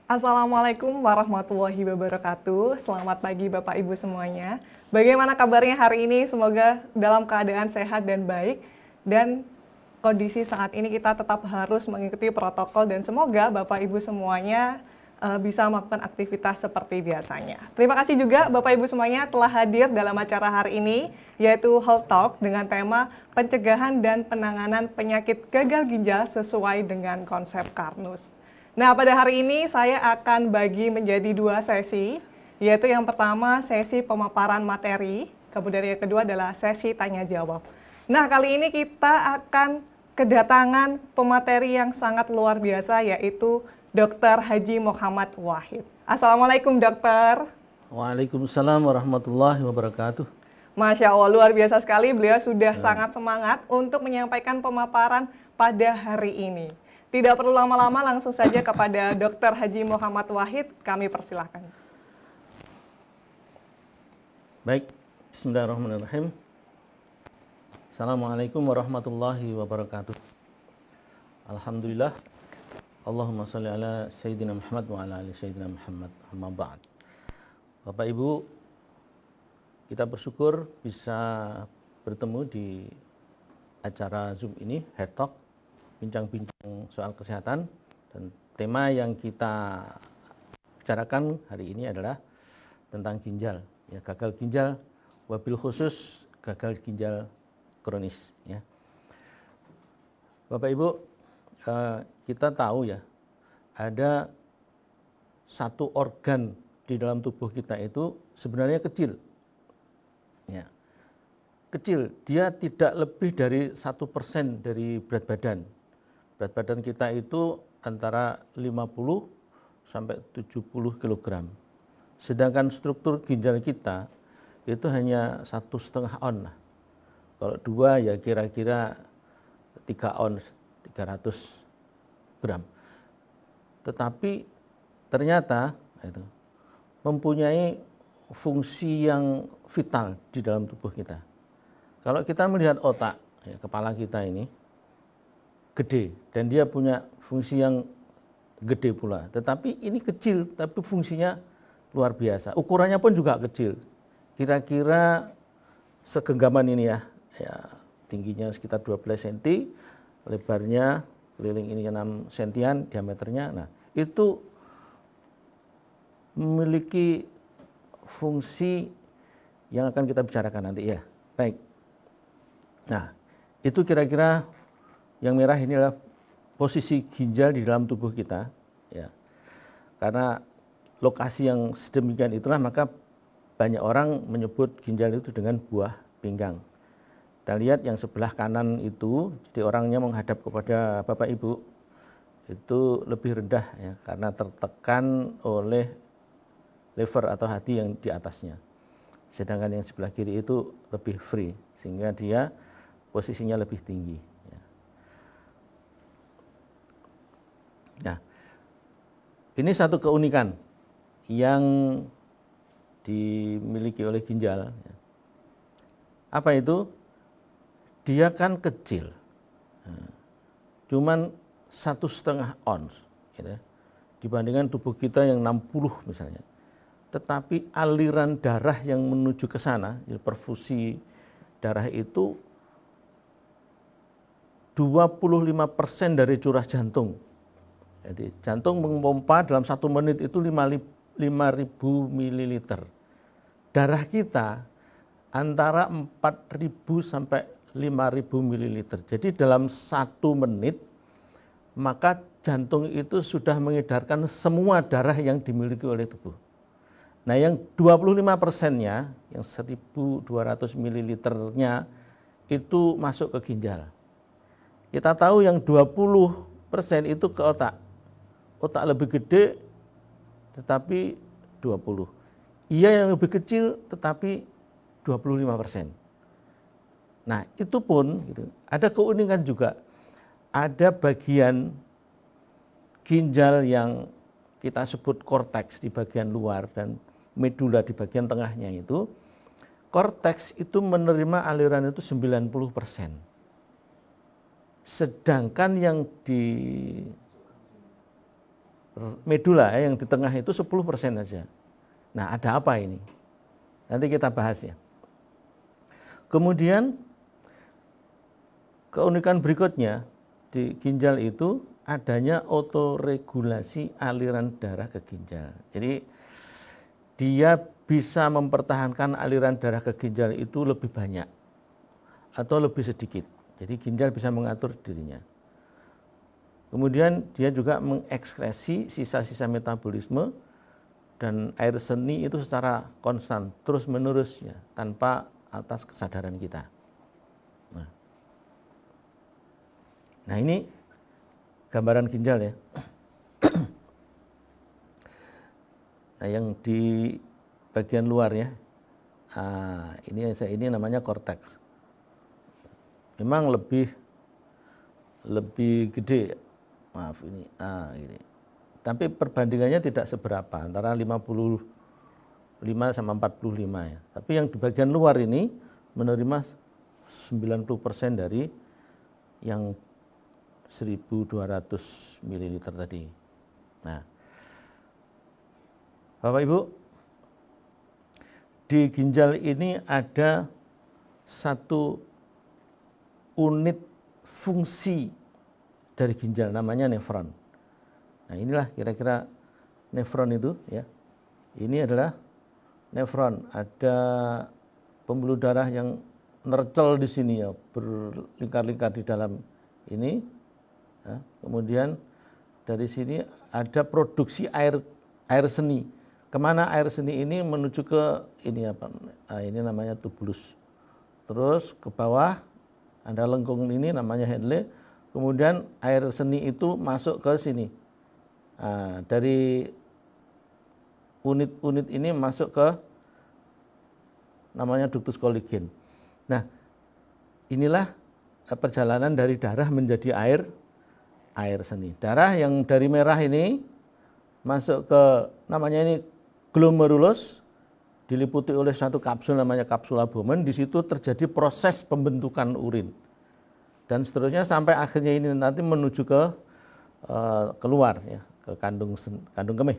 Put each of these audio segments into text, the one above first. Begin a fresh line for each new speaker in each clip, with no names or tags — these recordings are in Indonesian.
Assalamualaikum warahmatullahi wabarakatuh. Selamat pagi Bapak Ibu semuanya. Bagaimana kabarnya hari ini? Semoga dalam keadaan sehat dan baik. Dan kondisi saat ini kita tetap harus mengikuti protokol dan semoga Bapak Ibu semuanya bisa melakukan aktivitas seperti biasanya. Terima kasih juga Bapak Ibu semuanya telah hadir dalam acara hari ini, yaitu Health Talk dengan tema pencegahan dan penanganan penyakit gagal ginjal sesuai dengan konsep Karnus. Nah, pada hari ini saya akan bagi menjadi dua sesi, yaitu yang pertama sesi pemaparan materi, kemudian yang kedua adalah sesi tanya jawab. Nah, kali ini kita akan kedatangan pemateri yang sangat luar biasa, yaitu Dr. Haji Muhammad Wahid. Assalamualaikum dokter.
Waalaikumsalam warahmatullahi wabarakatuh.
Masya Allah, luar biasa sekali. Beliau sudah sangat semangat untuk menyampaikan pemaparan pada hari ini. Tidak perlu lama-lama, langsung saja kepada Dr. Haji Muhammad Wahid, kami persilahkan.
Baik, bismillahirrahmanirrahim. Assalamualaikum warahmatullahi wabarakatuh. Alhamdulillah. Allahumma sholli ala Sayyidina Muhammad wa ala ali Sayyidina Muhammad. Amma ba'd. Bapak Ibu, kita bersyukur bisa bertemu di acara Zoom ini, Health Talk, bincang-bincang soal kesehatan, dan tema yang kita bicarakan hari ini adalah tentang ginjal, ya, gagal ginjal, wabil khusus gagal ginjal kronis, ya. Bapak Ibu, kita tahu ya, ada satu organ di dalam tubuh kita itu sebenarnya kecil, ya, kecil, dia tidak lebih dari 1% dari berat badan. Berat badan kita itu antara 50 sampai 70 kg. Sedangkan struktur ginjal kita itu hanya 1,5 on lah. Kalau 2 ya kira-kira 3 on, 300 gram. Tetapi ternyata itu mempunyai fungsi yang vital di dalam tubuh kita. Kalau kita melihat otak, ya, kepala kita ini gede dan dia punya fungsi yang gede pula. Tetapi ini kecil, tapi fungsinya luar biasa. Ukurannya pun juga kecil. Kira-kira segenggaman ini ya, tingginya sekitar 12 cm, lebarnya keliling ini 6 cm diameternya. Nah, itu memiliki fungsi yang akan kita bicarakan nanti ya. Baik. Nah, itu kira-kira yang merah ini adalah posisi ginjal di dalam tubuh kita, ya. Karena lokasi yang sedemikian itulah maka banyak orang menyebut ginjal itu dengan buah pinggang. Kita lihat yang sebelah kanan itu, jadi orangnya menghadap kepada Bapak Ibu itu lebih rendah ya, karena tertekan oleh lever atau hati yang di atasnya. Sedangkan yang sebelah kiri itu lebih free, sehingga dia posisinya lebih tinggi. Nah, ini satu keunikan yang dimiliki oleh ginjal. Apa itu? Dia kan kecil, cuman 1,5 ons, gitu, dibandingkan tubuh kita yang 60 misalnya. Tetapi aliran darah yang menuju ke sana, perfusi darah itu 25% dari curah jantung. Jadi jantung memompa dalam 1 menit itu 5.000 ml. Darah kita antara 4.000 sampai 5.000 ml. Jadi dalam 1 menit maka jantung itu sudah mengedarkan semua darah yang dimiliki oleh tubuh. Nah, yang 25%-nya, yang 1.200 ml-nya itu masuk ke ginjal. Kita tahu yang 20% itu ke otak. Otak lebih gede tetapi 20. Iya yang lebih kecil tetapi 25%. Nah, itu pun gitu, ada keunikan juga. Ada bagian ginjal yang kita sebut korteks di bagian luar dan medula di bagian tengahnya itu. Korteks itu menerima aliran itu 90%. Sedangkan yang di medula yang di tengah itu 10% saja. Nah, ada apa ini? Nanti kita bahas ya. Kemudian keunikan berikutnya di ginjal itu adanya otoregulasi aliran darah ke ginjal. Jadi dia bisa mempertahankan aliran darah ke ginjal itu lebih banyak atau lebih sedikit. Jadi ginjal bisa mengatur dirinya. Kemudian dia juga mengekskresi sisa-sisa metabolisme dan air seni itu secara konstan, terus menerus ya, tanpa atas kesadaran kita. Nah ini gambaran ginjal ya. Nah yang di bagian luar ya, ini namanya korteks. Memang lebih gede, maaf ini, ini. Tapi perbandingannya tidak seberapa, antara 55 sama 45 ya. Tapi yang di bagian luar ini menerima 90% dari yang 1.200 ml tadi. Nah, Bapak Ibu, di ginjal ini ada satu unit fungsi dari ginjal, namanya nefron. Nah inilah kira-kira nefron itu ya. Ini adalah nefron, ada pembuluh darah yang nercel di sini ya, berlingkar-lingkar di dalam ini. Ya. Kemudian dari sini ada produksi air seni. Kemana air seni ini? Menuju ke ini apa? Ini namanya tubulus. Terus ke bawah ada lengkung ini namanya Henle. Kemudian air seni itu masuk ke sini. Dari unit-unit ini masuk ke namanya ductus Golgi. Nah, inilah perjalanan dari darah menjadi air seni. Darah yang dari merah ini masuk ke namanya ini glomerulus, diliputi oleh satu kapsul namanya kapsula Bowman. Di situ terjadi proses pembentukan urin. Dan seterusnya sampai akhirnya ini nanti menuju ke keluar ya, ke kandung kemih.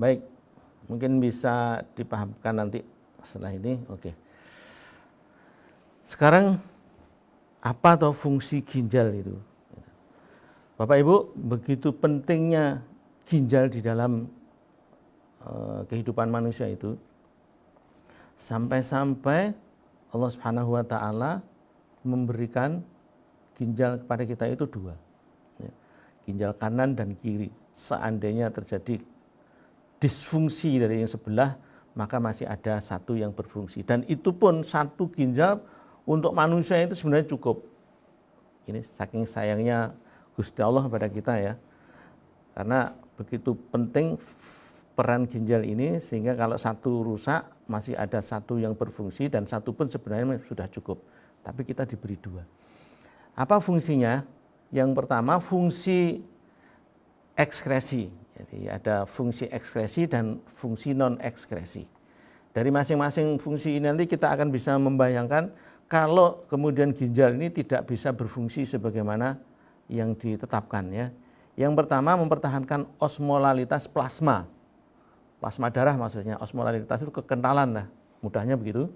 Baik, mungkin bisa dipahamkan nanti setelah ini. Oke. Sekarang apa atau fungsi ginjal itu? Bapak Ibu, begitu pentingnya ginjal di dalam kehidupan manusia itu, sampai-sampai Allah Subhanahu wa taala memberikan ginjal kepada kita itu dua. Ginjal kanan dan kiri. Seandainya terjadi disfungsi dari yang sebelah, maka masih ada satu yang berfungsi. Dan itu pun satu ginjal untuk manusia itu sebenarnya cukup. Ini saking sayangnya Gusti Allah kepada kita ya. Karena begitu penting peran ginjal ini, sehingga kalau satu rusak masih ada satu yang berfungsi, dan satu pun sebenarnya sudah cukup. Tapi kita diberi dua. Apa fungsinya? Yang pertama fungsi ekskresi. Jadi ada fungsi ekskresi dan fungsi non ekskresi. Dari masing-masing fungsi ini nanti kita akan bisa membayangkan kalau kemudian ginjal ini tidak bisa berfungsi sebagaimana yang ditetapkan ya. Yang pertama mempertahankan osmolalitas plasma. Plasma darah maksudnya, osmolalitas itu kekentalan lah, mudahnya begitu.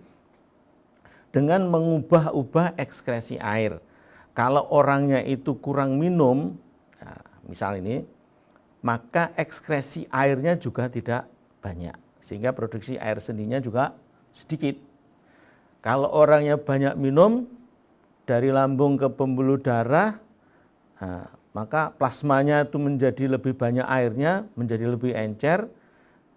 Dengan mengubah-ubah ekskresi air. Kalau orangnya itu kurang minum, nah, misal ini, maka ekskresi airnya juga tidak banyak. Sehingga produksi air seninya juga sedikit. Kalau orangnya banyak minum, dari lambung ke pembuluh darah, nah, maka plasmanya itu menjadi lebih banyak airnya, menjadi lebih encer.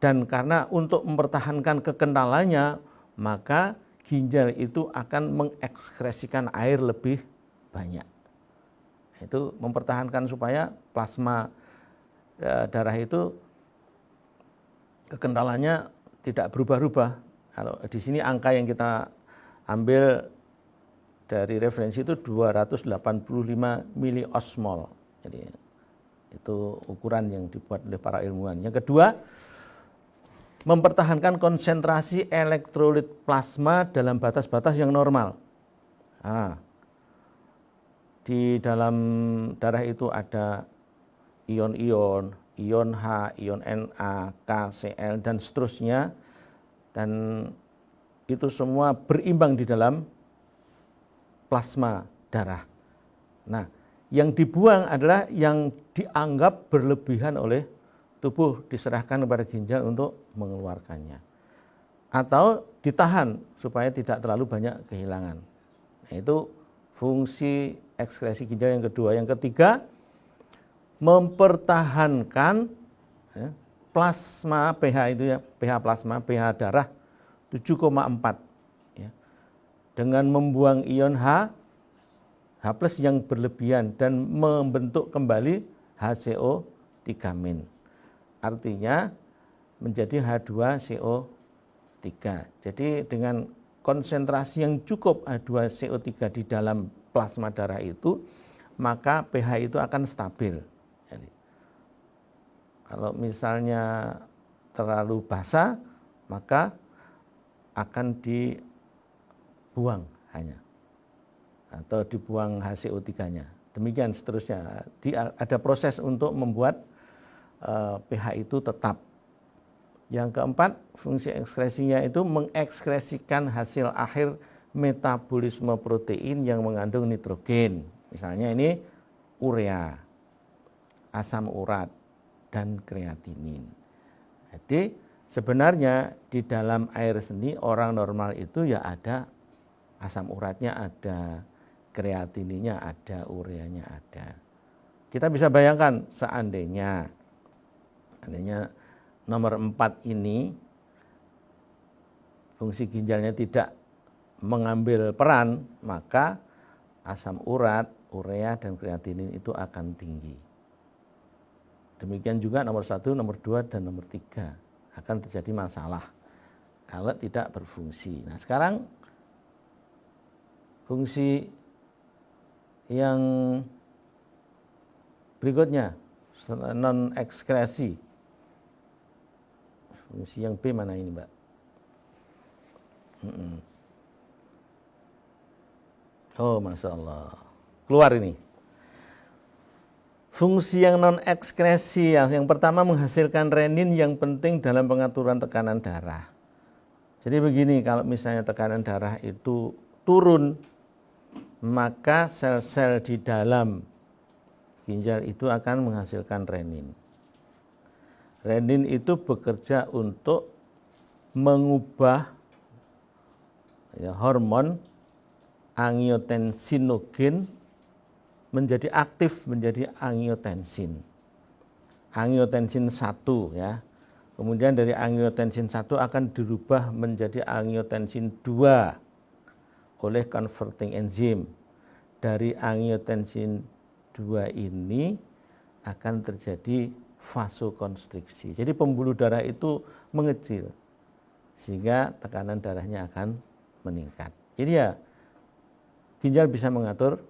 Dan karena untuk mempertahankan kekentalannya, maka ginjal itu akan mengekskresikan air lebih banyak. Itu mempertahankan supaya plasma darah itu kekentalannya tidak berubah-ubah. Kalau di sini angka yang kita ambil dari referensi itu 285 miliosmol. Jadi itu ukuran yang dibuat oleh para ilmuwan. Yang kedua, mempertahankan konsentrasi elektrolit plasma dalam batas-batas yang normal. Di dalam darah itu ada ion-ion, ion H, ion Na, K, Cl, dan seterusnya. Dan itu semua berimbang di dalam plasma darah. Nah, yang dibuang adalah yang dianggap berlebihan oleh tubuh, diserahkan kepada ginjal untuk mengeluarkannya. Atau ditahan supaya tidak terlalu banyak kehilangan. Nah, itu fungsi ekskresi ginjal yang kedua. Yang ketiga, mempertahankan plasma pH itu ya, pH plasma, pH darah 7,4 ya. Dengan membuang ion H yang berlebihan dan membentuk kembali HCO3-. Artinya menjadi H2CO3. Jadi dengan konsentrasi yang cukup H2CO3 di dalam plasma darah itu, maka pH itu akan stabil. Jadi, kalau misalnya terlalu basah, maka akan dibuang hanya, atau dibuang HCO3-nya. Demikian seterusnya. Ada proses untuk membuat pH itu tetap. Yang keempat, fungsi ekskresinya itu mengekskresikan hasil akhir metabolisme protein yang mengandung nitrogen. Misalnya ini urea, asam urat, dan kreatinin. Jadi sebenarnya di dalam air seni orang normal itu ya ada asam uratnya, ada kreatininnya, ada ureanya ada. Kita bisa bayangkan seandainya nomor 4 ini fungsi ginjalnya tidak mengambil peran, maka asam urat, urea, dan kreatinin itu akan tinggi. Demikian juga nomor 1, nomor 2, dan nomor 3 akan terjadi masalah kalau tidak berfungsi. Nah, sekarang fungsi yang berikutnya, non-ekskresi. Fungsi yang B mana ini, Mbak? Oh, Masya Allah. Keluar ini. Fungsi yang non-ekskresi, yang pertama menghasilkan renin yang penting dalam pengaturan tekanan darah. Jadi begini, kalau misalnya tekanan darah itu turun, maka sel-sel di dalam ginjal itu akan menghasilkan renin. Renin itu bekerja untuk mengubah hormon angiotensinogen menjadi aktif menjadi angiotensin. Angiotensin 1 ya. Kemudian dari angiotensin 1 akan dirubah menjadi angiotensin 2 oleh converting enzim. Dari angiotensin 2 ini akan terjadi vasokonstriksi. Jadi pembuluh darah itu mengecil sehingga tekanan darahnya akan meningkat. Jadi ya ginjal bisa mengatur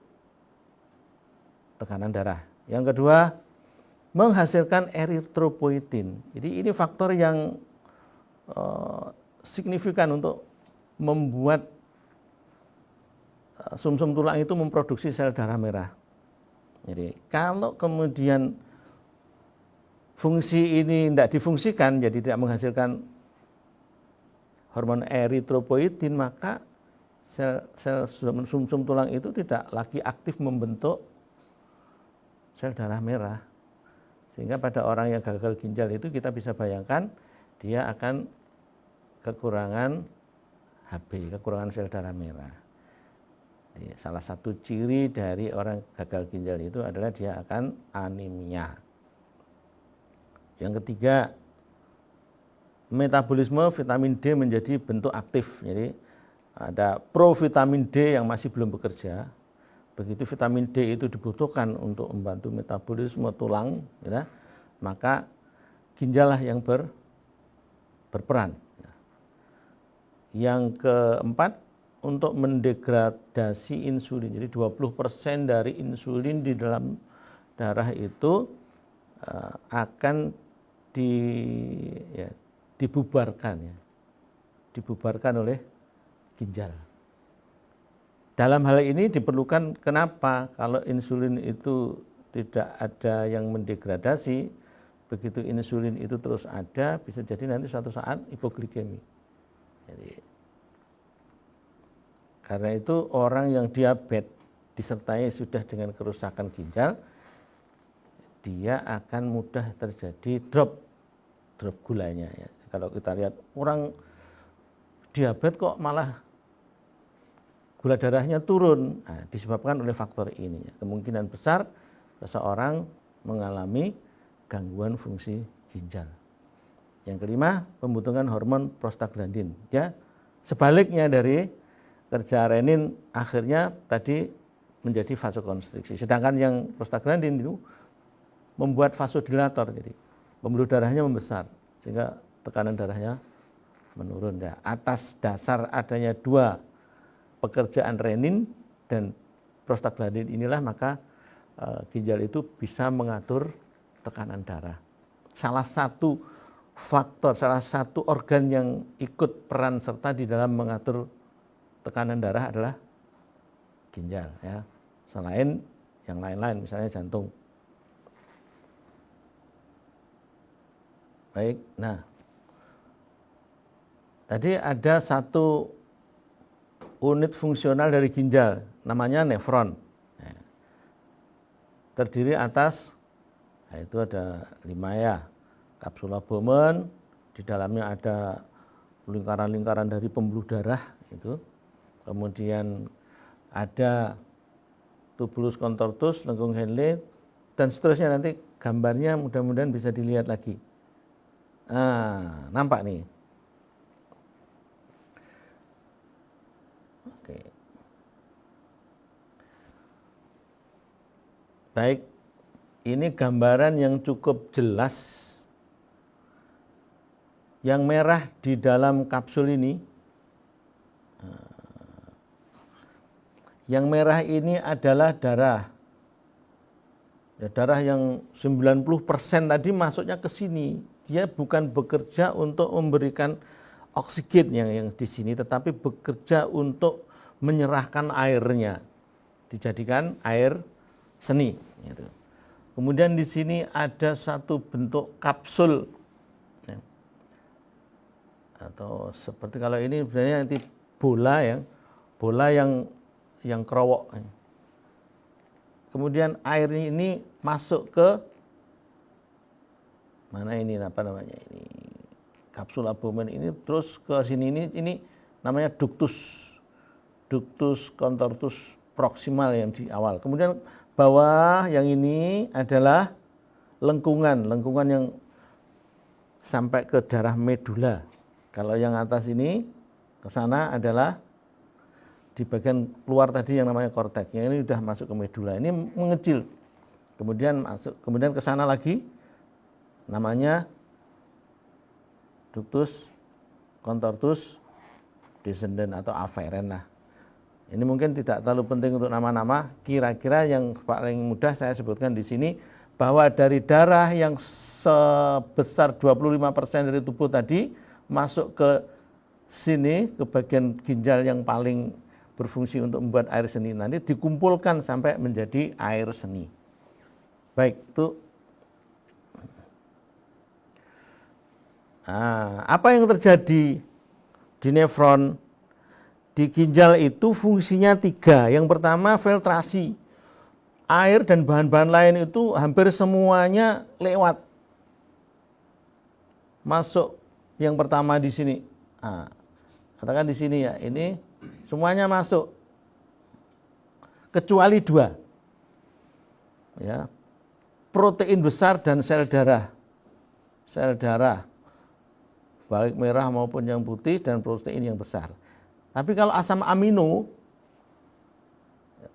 tekanan darah. Yang kedua, menghasilkan eritropoietin. Jadi ini faktor yang signifikan untuk membuat sumsum tulang itu memproduksi sel darah merah. Jadi kalau kemudian fungsi ini tidak difungsikan, jadi tidak menghasilkan hormon eritropoietin, maka sel sumsum tulang itu tidak lagi aktif membentuk sel darah merah. Sehingga pada orang yang gagal ginjal itu kita bisa bayangkan dia akan kekurangan Hb, kekurangan sel darah merah. Jadi, salah satu ciri dari orang gagal ginjal itu adalah dia akan anemia. Yang ketiga, metabolisme vitamin D menjadi bentuk aktif. Jadi ada provitamin D yang masih belum bekerja. Begitu vitamin D itu dibutuhkan untuk membantu metabolisme tulang, ya, maka ginjallah yang berperan. Yang keempat, untuk mendegradasi insulin. Jadi 20% dari insulin di dalam darah itu akan dibubarkan oleh ginjal. Dalam hal ini diperlukan, kenapa? Kalau insulin itu tidak ada yang mendegradasi, begitu insulin itu terus ada, bisa jadi nanti suatu saat hipoglikemi. Jadi, karena itu orang yang diabetes disertai sudah dengan kerusakan ginjal, dia akan mudah terjadi drop gulanya. Ya. Kalau kita lihat orang diabetes kok malah gula darahnya turun, nah, disebabkan oleh faktor ini. Kemungkinan besar seseorang mengalami gangguan fungsi ginjal. Yang kelima, pembentukan hormon prostaglandin. Ya, sebaliknya dari kerja renin akhirnya tadi menjadi vasokonstriksi. Sedangkan yang prostaglandin itu membuat vasodilator, jadi pembuluh darahnya membesar sehingga tekanan darahnya menurun. Ya, atas dasar adanya dua pekerjaan renin dan prostaglandin inilah maka ginjal itu bisa mengatur tekanan darah. Salah satu faktor, salah satu organ yang ikut peran serta di dalam mengatur tekanan darah adalah ginjal, ya. Selain yang lain-lain, misalnya jantung. Baik, nah, tadi ada satu unit fungsional dari ginjal, namanya nefron. Terdiri atas, nah itu ada 5 ya, kapsula Bowman, di dalamnya ada lingkaran-lingkaran dari pembuluh darah, itu. Kemudian ada tubulus contortus, lengkung Henle, dan seterusnya. Nanti gambarnya mudah-mudahan bisa dilihat lagi. Nah, nampak nih. Oke. Baik, ini gambaran yang cukup jelas. Yang merah di dalam kapsul ini, yang merah ini adalah darah. Ya, darah yang 90% tadi masuknya ke sini. Dia bukan bekerja untuk memberikan oksigen yang di sini, tetapi bekerja untuk menyerahkan airnya. Dijadikan air seni. Gitu. Kemudian di sini ada satu bentuk kapsul. Ya. Atau seperti kalau ini sebenarnya nanti bola yang kerowok. Kemudian air ini masuk ke mana ini, apa namanya ini, kapsula Bowman ini, terus ke sini, ini namanya ductus contortus proximal yang di awal. Kemudian bawah yang ini adalah lengkungan yang sampai ke darah medula. Kalau yang atas ini ke sana adalah di bagian keluar tadi yang namanya korteks. Yang ini sudah masuk ke medula. Ini mengecil. Kemudian ke sana lagi namanya ductus contortus descendens atau afferens. Nah, ini mungkin tidak terlalu penting untuk nama-nama. Kira-kira yang paling mudah saya sebutkan di sini bahwa dari darah yang sebesar 25% dari tubuh tadi masuk ke sini, ke bagian ginjal yang paling berfungsi untuk membuat air seni, nanti dikumpulkan sampai menjadi air seni. Baik, itu. Nah, apa yang terjadi di nefron, di ginjal itu fungsinya 3. Yang pertama filtrasi. Air dan bahan-bahan lain itu hampir semuanya lewat. Masuk yang pertama di sini. Nah, katakan di sini ya, ini semuanya masuk kecuali 2 ya, protein besar dan sel darah baik merah maupun yang putih, dan protein yang besar. Tapi kalau asam amino,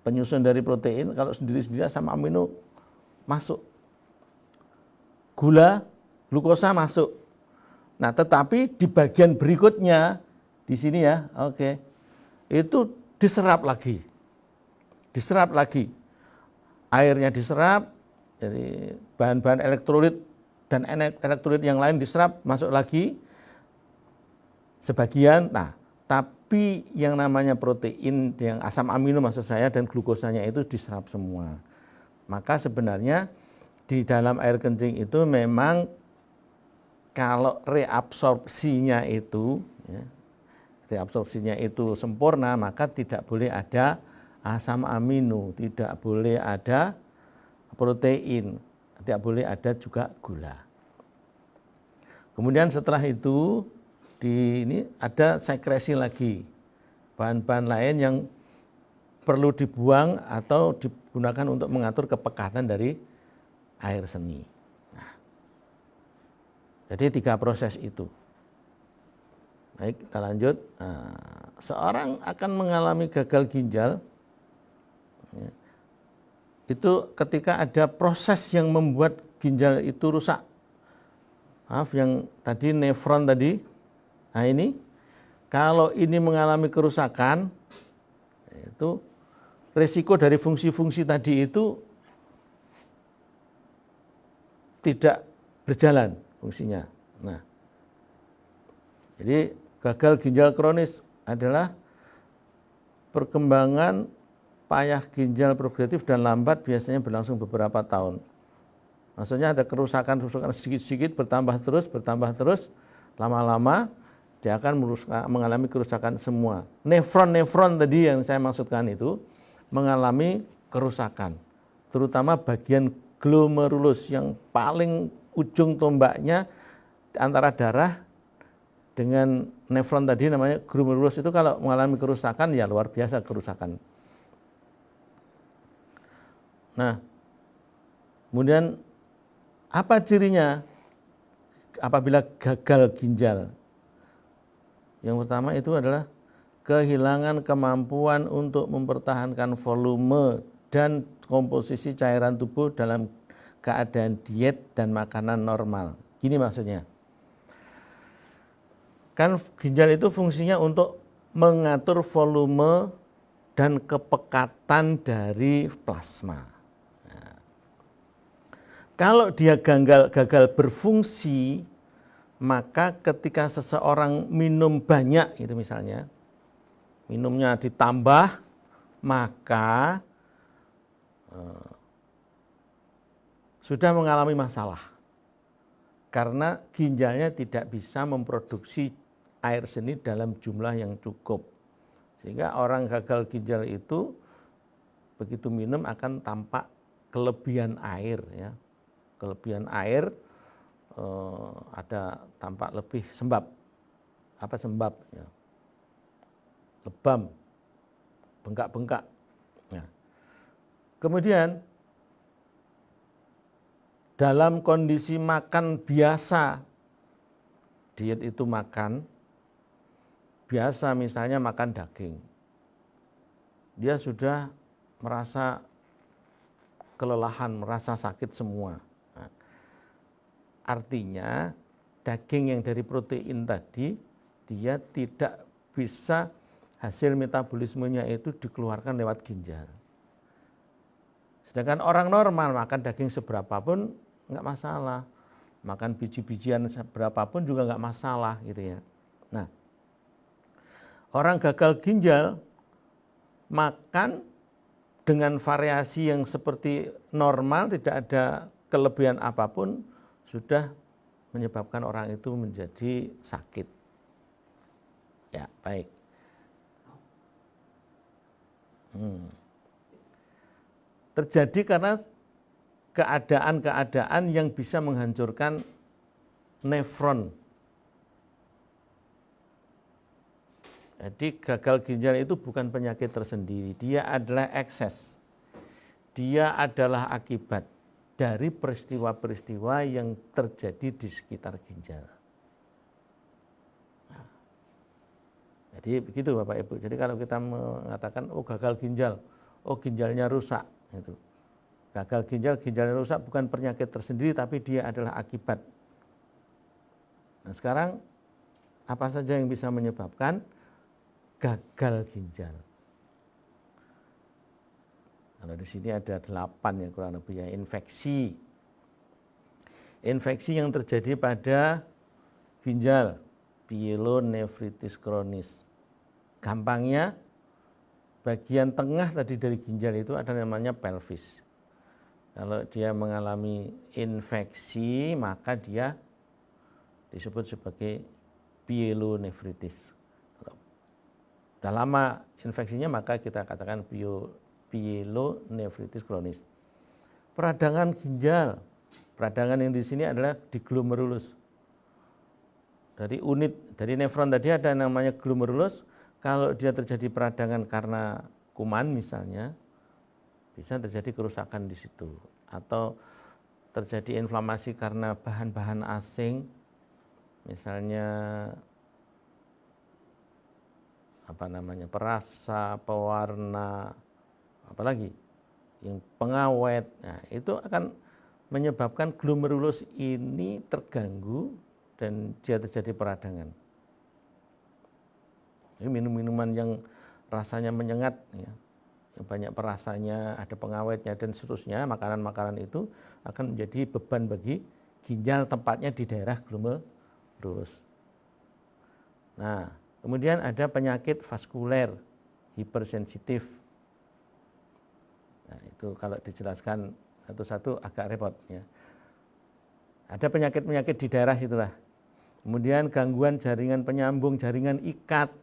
penyusun dari protein, kalau sendiri-sendiri asam amino masuk, glukosa masuk. Nah, tetapi di bagian berikutnya di sini ya, itu diserap lagi, airnya diserap, jadi bahan-bahan elektrolit dan elektrolit yang lain diserap, masuk lagi sebagian. Nah, tapi yang namanya protein, yang asam amino maksud saya, dan glukosanya itu diserap semua. Maka sebenarnya di dalam air kencing itu memang kalau reabsorpsinya itu ya, reabsorpsinya itu sempurna, maka tidak boleh ada asam amino, tidak boleh ada protein, tidak boleh ada juga gula. Kemudian setelah itu ini ada sekresi lagi, bahan-bahan lain yang perlu dibuang atau digunakan untuk mengatur kepekatan dari air seni. Nah, jadi 3 proses itu. Baik, kita lanjut. Nah, seorang akan mengalami gagal ginjal ya, itu ketika ada proses yang membuat ginjal itu rusak. Maaf, yang tadi nefron tadi. Nah ini, kalau ini mengalami kerusakan, itu resiko dari fungsi-fungsi tadi itu tidak berjalan fungsinya. Nah, jadi gagal ginjal kronis adalah perkembangan payah ginjal progresif dan lambat, biasanya berlangsung beberapa tahun. Maksudnya ada kerusakan sedikit-sedikit bertambah terus, lama-lama dia akan mengalami kerusakan semua. Nefron tadi yang saya maksudkan itu mengalami kerusakan, terutama bagian glomerulus yang paling ujung tombaknya antara darah dengan nefron tadi namanya glomerulus, itu kalau mengalami kerusakan ya luar biasa kerusakan. Nah, kemudian apa cirinya apabila gagal ginjal? Yang pertama itu adalah kehilangan kemampuan untuk mempertahankan volume dan komposisi cairan tubuh dalam keadaan diet dan makanan normal. Gini maksudnya. Kan ginjal itu fungsinya untuk mengatur volume dan kepekatan dari plasma. Kalau dia gagal berfungsi, maka ketika seseorang minum banyak, itu misalnya, minumnya ditambah, maka sudah mengalami masalah. Karena ginjalnya tidak bisa memproduksi air seni dalam jumlah yang cukup. Sehingga orang gagal ginjal itu, begitu minum akan tampak kelebihan air, ya. Kelebihan air, ada tampak lebih sembab. Apa sembab? Ya. Lebam, bengkak-bengkak. Nah. Kemudian dalam kondisi makan biasa, diet itu makan biasa, misalnya makan daging, dia sudah merasa kelelahan, merasa sakit semua. Nah, artinya daging yang dari protein tadi, dia tidak bisa hasil metabolismenya itu dikeluarkan lewat ginjal. Sedangkan orang normal makan daging seberapapun nggak masalah, makan biji-bijian seberapapun juga nggak masalah gitu ya. Nah, orang gagal ginjal makan dengan variasi yang seperti normal, tidak ada kelebihan apapun, sudah menyebabkan orang itu menjadi sakit. Ya, baik. Terjadi karena keadaan-keadaan yang bisa menghancurkan nefron. Jadi gagal ginjal itu bukan penyakit tersendiri, dia adalah ekses. Dia adalah akibat dari peristiwa-peristiwa yang terjadi di sekitar ginjal. Nah, jadi begitu Bapak Ibu. Jadi kalau kita mengatakan oh gagal ginjal, oh ginjalnya rusak, itu. Gagal ginjal, ginjalnya rusak bukan penyakit tersendiri, tapi dia adalah akibat. Nah sekarang apa saja yang bisa menyebabkan gagal ginjal? Kalau di sini ada 8 ya kurang lebih ya. Infeksi yang terjadi pada ginjal, pyelonefritis kronis. Gampangnya bagian tengah tadi dari ginjal itu ada namanya pelvis. Kalau dia mengalami infeksi, maka dia disebut sebagai pyelonefritis. Kalau sudah lama infeksinya, maka kita katakan pyelonefritis kronis. Peradangan ginjal, peradangan yang di sini adalah di glomerulus. Dari unit, dari nefron tadi ada namanya glomerulus. Kalau dia terjadi peradangan karena kuman misalnya, bisa terjadi kerusakan di situ, atau terjadi inflamasi karena bahan-bahan asing, misalnya perasa, pewarna, apalagi yang pengawet. Nah, itu akan menyebabkan glomerulus ini terganggu dan dia terjadi peradangan. Ini minum-minuman yang rasanya menyengat, ya, yang banyak perasanya, ada pengawetnya dan seterusnya, makanan-makanan itu akan menjadi beban bagi ginjal, tempatnya di daerah glomerulus. Nah, kemudian ada penyakit vaskuler hipersensitif. Nah, itu kalau dijelaskan satu-satu agak repot, ya. Ada penyakit-penyakit di daerah itulah. Kemudian gangguan jaringan penyambung, jaringan ikat.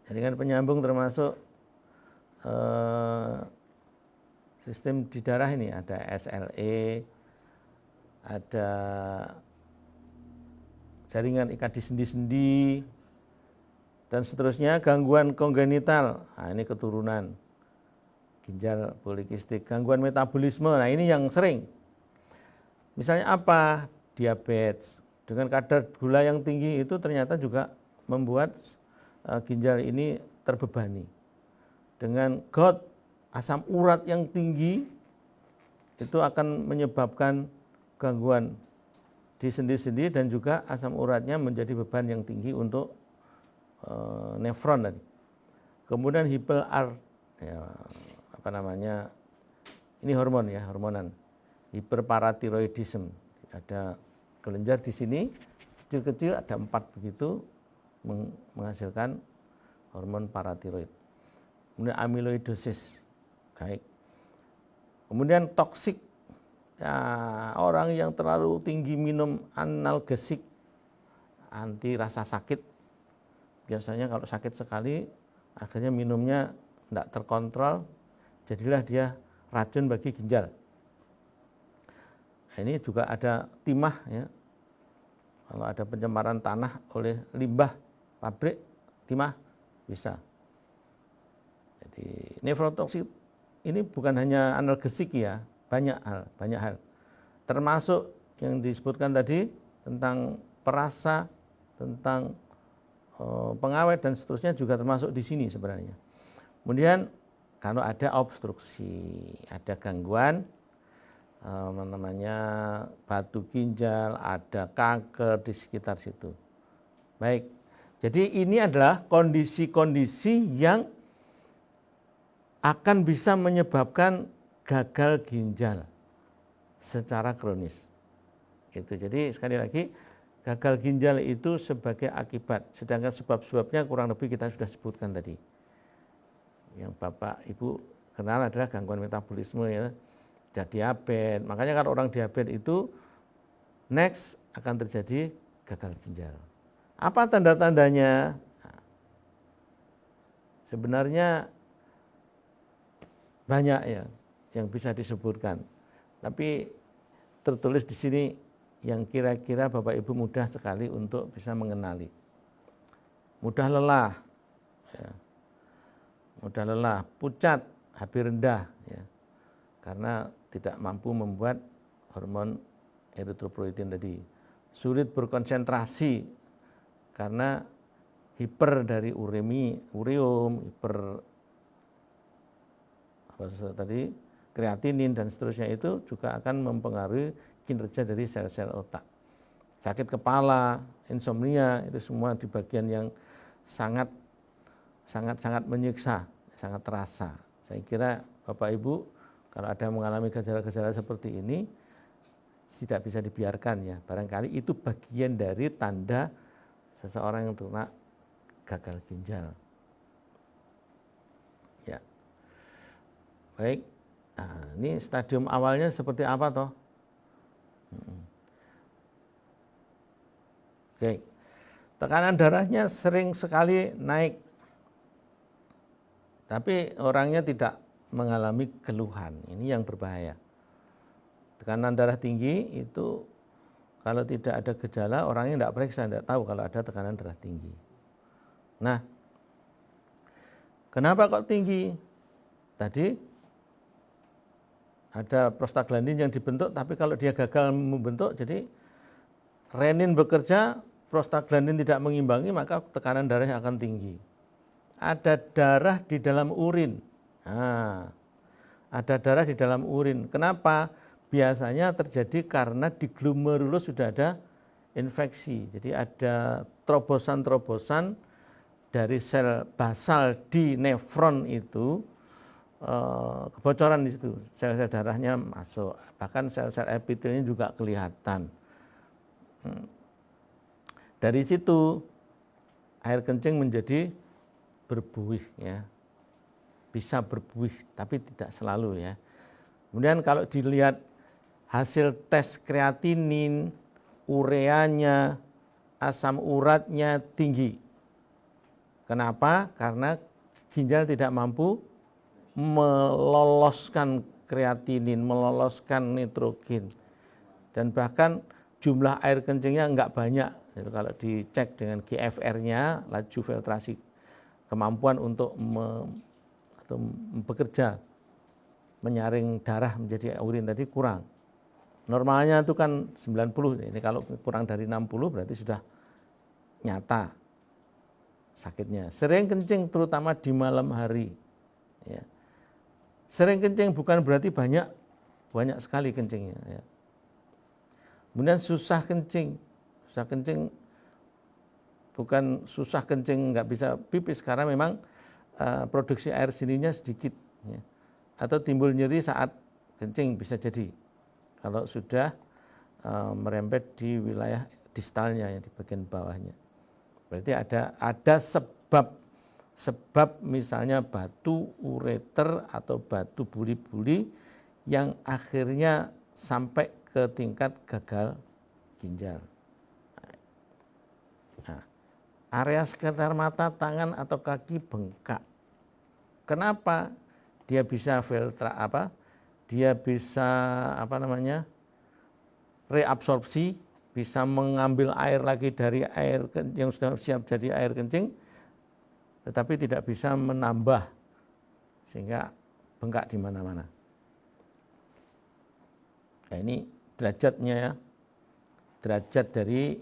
Jaringan penyambung termasuk sistem di darah ini, ada SLE, ada jaringan ikat di sendi-sendi, dan seterusnya. Gangguan kongenital, nah ini keturunan, ginjal polikistik. Gangguan metabolisme, nah ini yang sering. Misalnya apa? Diabetes. Dengan kadar gula yang tinggi itu ternyata juga membuat ginjal ini terbebani. Dengan gout, asam urat yang tinggi, itu akan menyebabkan gangguan di sendi-sendi, dan juga asam uratnya menjadi beban yang tinggi untuk nefron tadi. Kemudian ya, ini hormon, ya, hormonan, hiperparatiroidisme. Ada kelenjar di sini kecil-kecil, ada 4 begitu, menghasilkan hormon paratiroid. Kemudian amyloidosis, baik. Kemudian toksik, ya, orang yang terlalu tinggi minum analgesik, anti rasa sakit, biasanya kalau sakit sekali, akhirnya minumnya tidak terkontrol, jadilah dia racun bagi ginjal. Nah, ini juga ada timah, ya. Kalau ada pencemaran tanah oleh limbah pabrik, timah bisa. Jadi nefrotoksik ini bukan hanya analgesik, ya, banyak hal. Termasuk yang disebutkan tadi tentang perasa, tentang pengawet dan seterusnya juga termasuk di sini sebenarnya. Kemudian kalau ada obstruksi, ada gangguan batu ginjal, ada kanker di sekitar situ. Baik. Jadi ini adalah kondisi-kondisi yang akan bisa menyebabkan gagal ginjal secara kronis. Itu. Jadi sekali lagi, gagal ginjal itu sebagai akibat, sedangkan sebab-sebabnya kurang lebih kita sudah sebutkan tadi. Yang Bapak Ibu kenal adalah gangguan metabolisme, ya, ada diabetes. Makanya kalau orang diabetes itu next akan terjadi gagal ginjal. Apa tanda-tandanya? Nah, sebenarnya banyak, ya, yang bisa disebutkan. Tapi tertulis di sini yang kira-kira Bapak Ibu mudah sekali untuk bisa mengenali. Mudah lelah, ya. Mudah lelah, pucat, HB rendah, ya, karena tidak mampu membuat hormon eritropoietin tadi. Sulit berkonsentrasi karena hiper dari ureum, hiper kreatinin dan seterusnya, itu juga akan mempengaruhi kinerja dari sel-sel otak. Sakit kepala, insomnia, itu semua di bagian yang sangat menyiksa, sangat terasa. Saya kira Bapak Ibu kalau ada mengalami gejala-gejala seperti ini tidak bisa dibiarkan, ya. Barangkali itu bagian dari tanda seseorang yang terkena gagal ginjal. Ya. Baik, Nah, ini stadium awalnya seperti apa toh? Oke. Tekanan darahnya sering sekali naik. Tapi orangnya tidak mengalami keluhan. Ini yang berbahaya. Tekanan darah tinggi itu kalau tidak ada gejala, orangnya tidak periksa, tidak tahu kalau ada tekanan darah tinggi. Nah, kenapa kok tinggi? Tadi ada prostaglandin yang dibentuk, tapi kalau dia gagal membentuk, jadi renin bekerja, prostaglandin tidak mengimbangi, maka tekanan darahnya akan tinggi. Ada darah di dalam urin. Nah, ada darah di dalam urin. Kenapa? Biasanya terjadi karena di glomerulus sudah ada infeksi. Jadi ada terobosan-terobosan dari sel basal di nefron itu, kebocoran di situ. Sel-sel darahnya masuk. Bahkan sel-sel epitelnya juga kelihatan. Dari situ air kencing menjadi berbuih, ya. Bisa berbuih, tapi tidak selalu, ya. Kemudian kalau dilihat hasil tes kreatinin, ureanya, asam uratnya tinggi. Kenapa? Karena ginjal tidak mampu meloloskan kreatinin, meloloskan nitrogen. Dan bahkan jumlah air kencingnya enggak banyak. Jadi kalau dicek dengan GFR-nya, laju filtrasi, kemampuan untuk bekerja, menyaring darah menjadi urin tadi kurang. Normalnya itu kan 90, ini kalau kurang dari 60 berarti sudah nyata sakitnya. Sering kencing terutama di malam hari. Ya. Sering kencing bukan berarti banyak sekali kencingnya. Ya. Kemudian susah kencing bukan susah kencing nggak bisa pipis karena memang produksi air sininya sedikit. Ya. Atau timbul nyeri saat kencing bisa jadi. Kalau sudah merembet di wilayah distalnya, ya, di bagian bawahnya, berarti ada sebab misalnya batu ureter atau batu buli-buli yang akhirnya sampai ke tingkat gagal ginjal. Nah, area sekitar mata, tangan atau kaki bengkak. Kenapa? Dia bisa reabsorpsi, bisa mengambil air lagi dari air yang sudah siap jadi air kencing, tetapi tidak bisa menambah sehingga bengkak di mana-mana. Nah, ini derajatnya, ya, derajat dari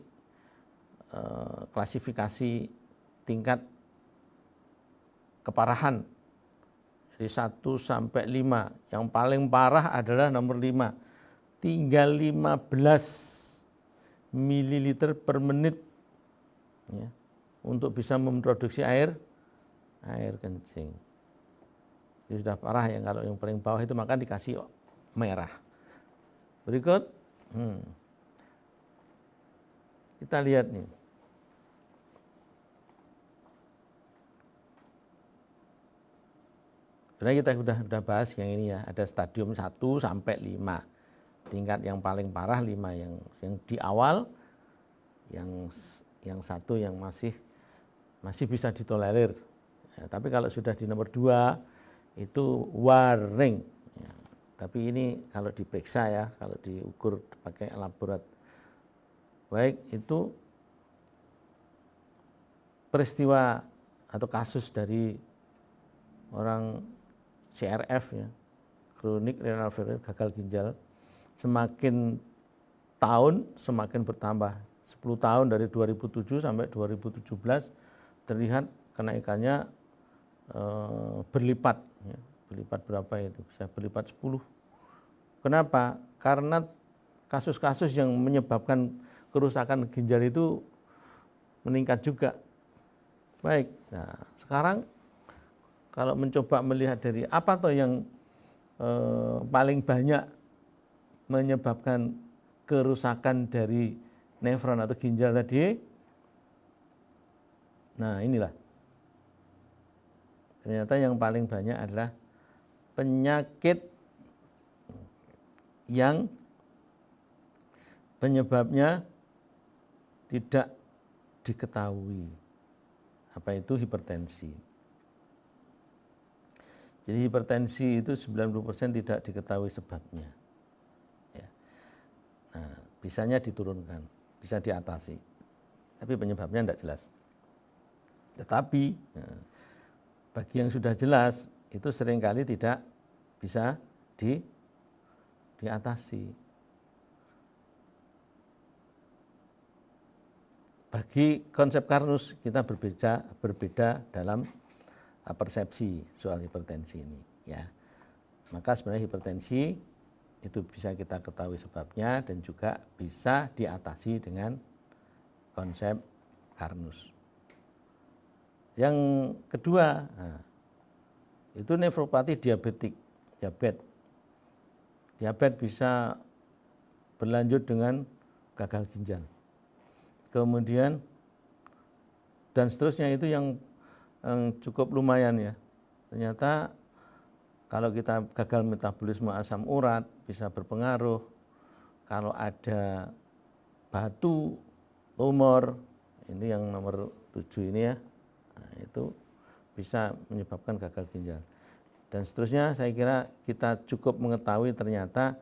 klasifikasi tingkat keparahan. Dari 1 sampai 5. Yang paling parah adalah nomor 5. Tinggal 15 ml per menit, ya, untuk bisa memproduksi air kencing. Itu sudah parah, ya. Kalau yang paling bawah itu maka dikasih merah. Berikut, kita lihat nih. Sebenarnya kita sudah bahas yang ini, ya, ada stadium 1 sampai 5. Tingkat yang paling parah 5, yang di awal, yang 1 yang masih bisa ditolerir. Ya, tapi kalau sudah di nomor 2 itu warning. Ya, tapi ini kalau diperiksa, ya, kalau diukur pakai laborat, baik itu peristiwa atau kasus dari orang CRF, ya, kronik renal failure, gagal ginjal, semakin tahun semakin bertambah. 10 tahun dari 2007 sampai 2017 terlihat kenaikannya berlipat, ya. Berlipat berapa itu? Bisa berlipat 10. Kenapa? Karena kasus-kasus yang menyebabkan kerusakan ginjal itu meningkat juga. Baik, nah sekarang kalau mencoba melihat dari apa toh yang paling banyak menyebabkan kerusakan dari nefron atau ginjal tadi. Nah, inilah. Ternyata yang paling banyak adalah penyakit yang penyebabnya tidak diketahui. Apa itu hipertensi? Jadi hipertensi itu 90% tidak diketahui sebabnya. Ya. Nah, bisanya diturunkan, bisa diatasi. Tapi penyebabnya tidak jelas. Tetapi bagi yang sudah jelas, itu seringkali tidak bisa diatasi. Bagi konsep Karnus, kita berbeda dalam persepsi soal hipertensi ini. Ya. Maka sebenarnya hipertensi itu bisa kita ketahui sebabnya dan juga bisa diatasi dengan konsep Karnus. Yang kedua, itu nefropati diabetik, diabetes. Diabetes bisa berlanjut dengan gagal ginjal. Kemudian dan seterusnya itu yang cukup lumayan ya. Ternyata kalau kita gagal metabolisme asam urat bisa berpengaruh. Kalau ada batu, tumor, ini yang nomor 7 ini ya, nah, itu bisa menyebabkan gagal ginjal. Dan seterusnya saya kira kita cukup mengetahui ternyata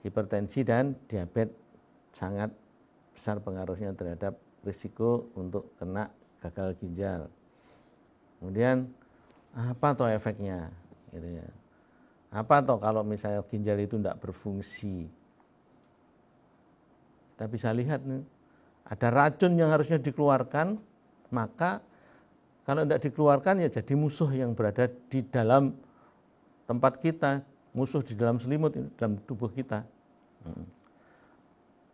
hipertensi dan diabetes sangat besar pengaruhnya terhadap risiko untuk kena gagal ginjal. Kemudian apa toh efeknya? Gitu ya. Apa toh kalau misalnya ginjal itu tidak berfungsi? Kita bisa lihat nih, ada racun yang harusnya dikeluarkan, maka kalau tidak dikeluarkan ya jadi musuh yang berada di dalam tempat kita, musuh di dalam selimut, dalam tubuh kita.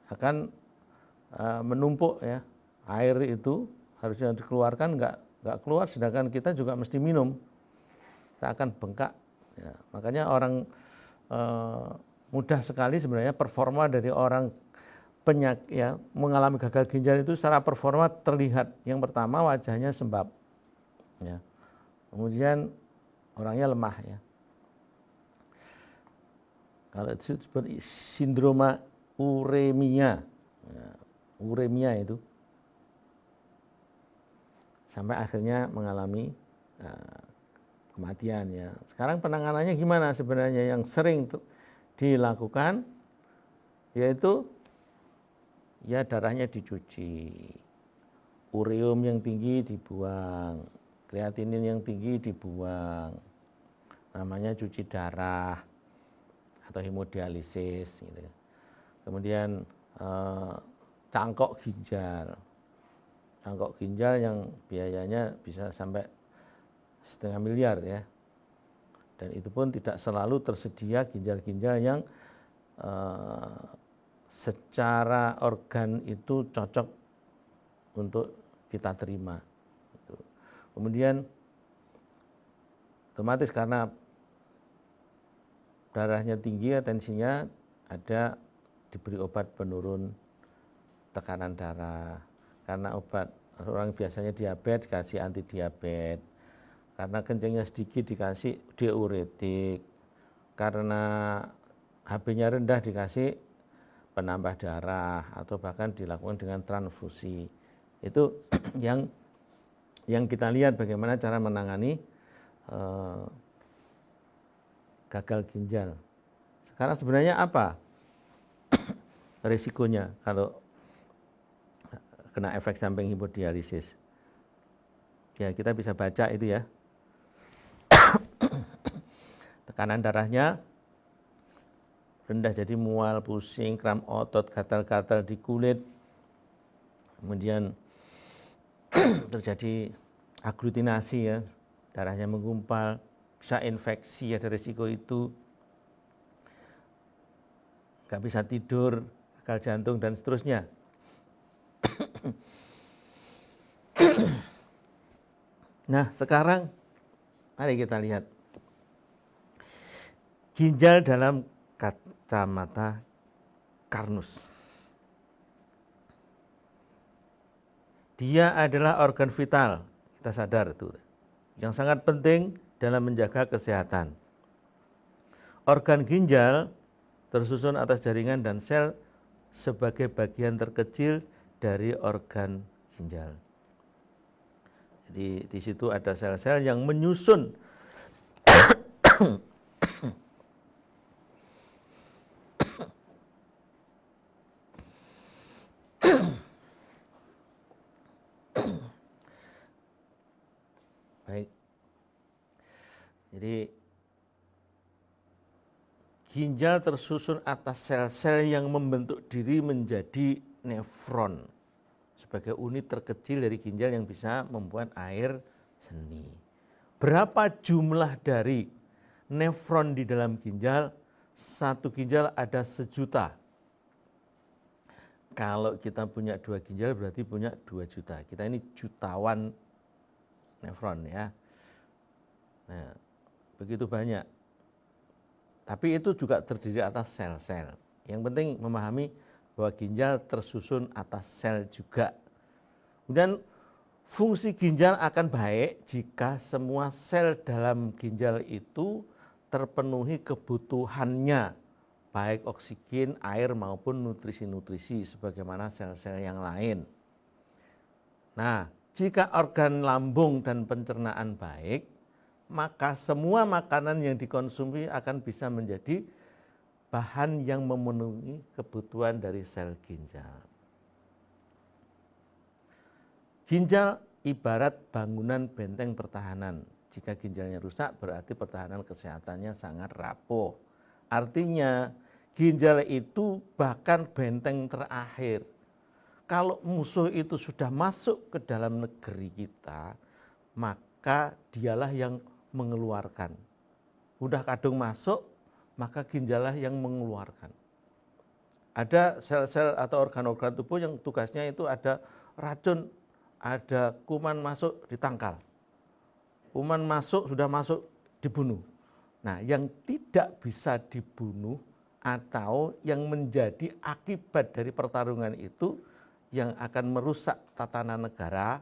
Akan menumpuk ya, air itu harusnya dikeluarkan nggak keluar, sedangkan kita juga mesti minum, kita akan bengkak ya. Makanya orang mudah sekali sebenarnya performa dari orang penyakit ya, mengalami gagal ginjal itu secara performa terlihat. Yang pertama wajahnya sembab ya, kemudian orangnya lemah ya. Kalau itu seperti sindroma uremia ya. Uremia itu sampai akhirnya mengalami kematian ya. Sekarang penanganannya gimana sebenarnya? Yang sering dilakukan yaitu ya darahnya dicuci, ureum yang tinggi dibuang, kreatinin yang tinggi dibuang, namanya cuci darah atau hemodialisis gitu. Kemudian cangkok ginjal yang biayanya bisa sampai 500 miliar ya, dan itu pun tidak selalu tersedia ginjal-ginjal yang secara organ itu cocok untuk kita terima. Kemudian otomatis karena darahnya tinggi, tensinya ada, diberi obat penurun tekanan darah. Karena obat orang biasanya diabetes dikasih anti diabetes, karena kencingnya sedikit dikasih diuretik, karena HB-nya rendah dikasih penambah darah, atau bahkan dilakukan dengan transfusi. Itu yang kita lihat bagaimana cara menangani gagal ginjal. Sekarang sebenarnya apa risikonya kalau kena efek samping hemodialisis? Ya, kita bisa baca itu ya. Tekanan darahnya rendah, jadi mual, pusing, kram otot, gatal-gatal di kulit. Kemudian terjadi aglutinasi ya, darahnya menggumpal, bisa infeksi, ada risiko itu. Gak bisa tidur, gagal jantung dan seterusnya. Nah, sekarang mari kita lihat ginjal dalam kacamata Karnus. Dia adalah organ vital, kita sadar itu, yang sangat penting dalam menjaga kesehatan. Organ ginjal tersusun atas jaringan dan sel sebagai bagian terkecil dari organ ginjal. Jadi di situ ada sel-sel yang menyusun baik. Jadi ginjal tersusun atas sel-sel yang membentuk diri menjadi nefron sebagai unit terkecil dari ginjal yang bisa membuat air seni. Berapa jumlah dari nefron di dalam ginjal? Satu ginjal ada 1.000.000. Kalau kita punya 2 ginjal berarti punya 2 juta. Kita ini jutawan nefron ya. Nah, begitu banyak. Tapi itu juga terdiri atas sel-sel. Yang penting memahami bahwa ginjal tersusun atas sel juga. Kemudian fungsi ginjal akan baik jika semua sel dalam ginjal itu terpenuhi kebutuhannya, baik oksigen, air maupun nutrisi-nutrisi sebagaimana sel-sel yang lain. Nah, jika organ lambung dan pencernaan baik, maka semua makanan yang dikonsumsi akan bisa menjadi bahan yang memenuhi kebutuhan dari sel ginjal. Ginjal ibarat bangunan benteng pertahanan. Jika ginjalnya rusak berarti pertahanan kesehatannya sangat rapuh. Artinya ginjal itu bahkan benteng terakhir. Kalau musuh itu sudah masuk ke dalam negeri kita, maka dialah yang mengeluarkan. Udah kadung masuk, maka ginjallah yang mengeluarkan. Ada sel-sel atau organ-organ tubuh yang tugasnya itu ada racun, ada kuman masuk ditangkal. Kuman masuk, sudah masuk dibunuh. Nah, yang tidak bisa dibunuh atau yang menjadi akibat dari pertarungan itu yang akan merusak tatanan negara,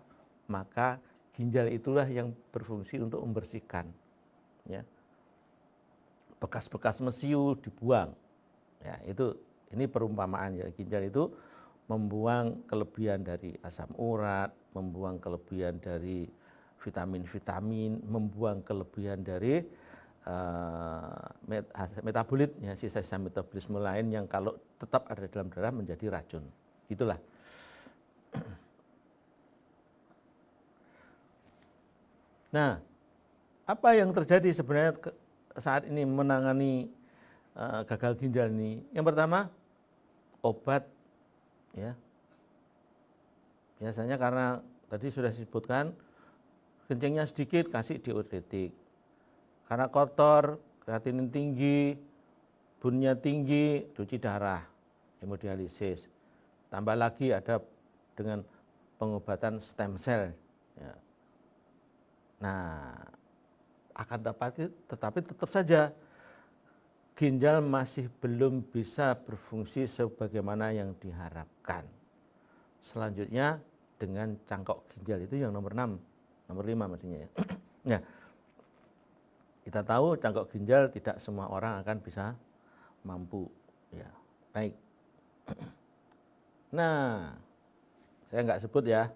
maka ginjal itulah yang berfungsi untuk membersihkan. Ya. Bekas-bekas mesiu dibuang. Ya, ini perumpamaan ya. Ginjal itu membuang kelebihan dari asam urat, membuang kelebihan dari vitamin-vitamin, membuang kelebihan dari metabolit, ya, sisa-sisa metabolisme lain yang kalau tetap ada dalam darah menjadi racun. Itulah. Nah, apa yang terjadi sebenarnya saat ini menangani gagal ginjal ini? Yang pertama, obat, ya. Biasanya karena tadi sudah disebutkan, kencingnya sedikit kasih diuretik. Karena kotor, kreatinin tinggi, bunnya tinggi, cuci darah, hemodialisis. Tambah lagi ada dengan pengobatan stem cell. Ya. Nah, akan tetapi tetap saja ginjal masih belum bisa berfungsi sebagaimana yang diharapkan. Selanjutnya dengan cangkok ginjal itu yang nomor 6, nomor 5 maksudnya ya. Nah, kita tahu cangkok ginjal tidak semua orang akan bisa mampu. Ya, baik. Nah, saya nggak sebut ya.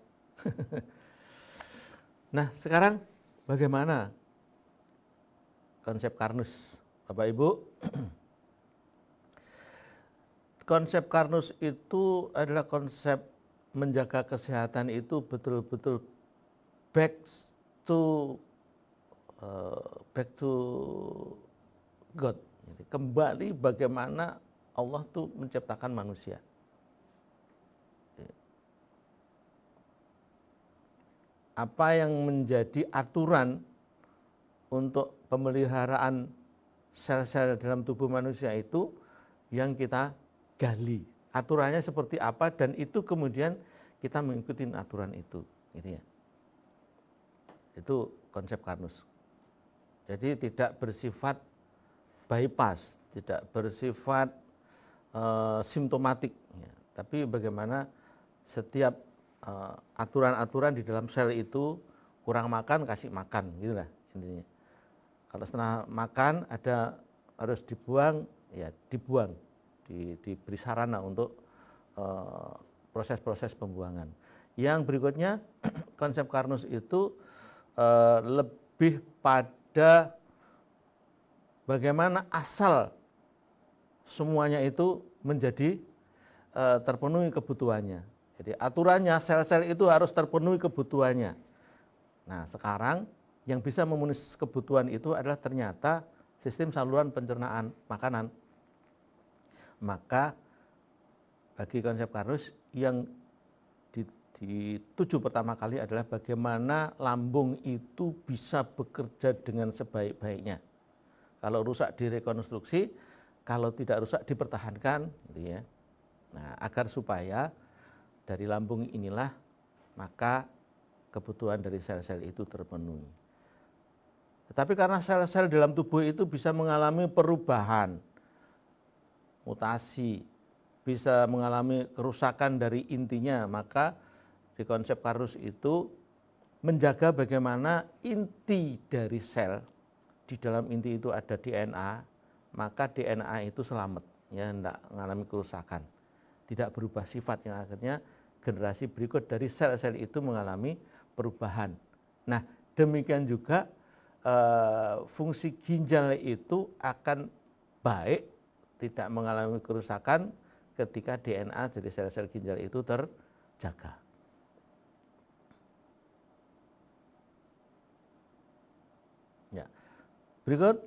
Nah, sekarang bagaimana konsep Karnus, Bapak Ibu? Konsep Karnus itu adalah konsep menjaga kesehatan itu betul-betul back to God. Jadi, kembali bagaimana Allah tuh menciptakan manusia. Apa yang menjadi aturan untuk pemeliharaan sel-sel dalam tubuh manusia itu yang kita gali. Aturannya seperti apa dan itu kemudian kita mengikuti aturan itu, gitu ya. Itu konsep Karnus. Jadi tidak bersifat bypass, tidak bersifat simptomatik, ya. Tapi bagaimana setiap aturan-aturan di dalam sel itu, kurang makan kasih makan, gitulah intinya. Kalau setelah makan ada harus dibuang, ya dibuang, diberi sarana untuk proses-proses pembuangan. Yang berikutnya konsep Karnus itu lebih pada bagaimana asal semuanya itu menjadi terpenuhi kebutuhannya. Jadi aturannya sel-sel itu harus terpenuhi kebutuhannya. Nah sekarang yang bisa memenuhi kebutuhan itu adalah ternyata sistem saluran pencernaan makanan. Maka bagi konsep Karnus yang dituju pertama kali adalah bagaimana lambung itu bisa bekerja dengan sebaik-baiknya. Kalau rusak direkonstruksi, kalau tidak rusak dipertahankan, gitu ya. Nah, agar supaya dari lambung inilah maka kebutuhan dari sel-sel itu terpenuhi. Tetapi karena sel-sel dalam tubuh itu bisa mengalami perubahan, mutasi, bisa mengalami kerusakan dari intinya, maka di konsep Karnus itu menjaga bagaimana inti dari sel, di dalam inti itu ada DNA, maka DNA itu selamat, ya, tidak mengalami kerusakan, tidak berubah sifat, yang akhirnya generasi berikut dari sel-sel itu mengalami perubahan. Nah, demikian juga fungsi ginjal itu akan baik, tidak mengalami kerusakan ketika DNA dari sel-sel ginjal itu terjaga. Ya. Berikut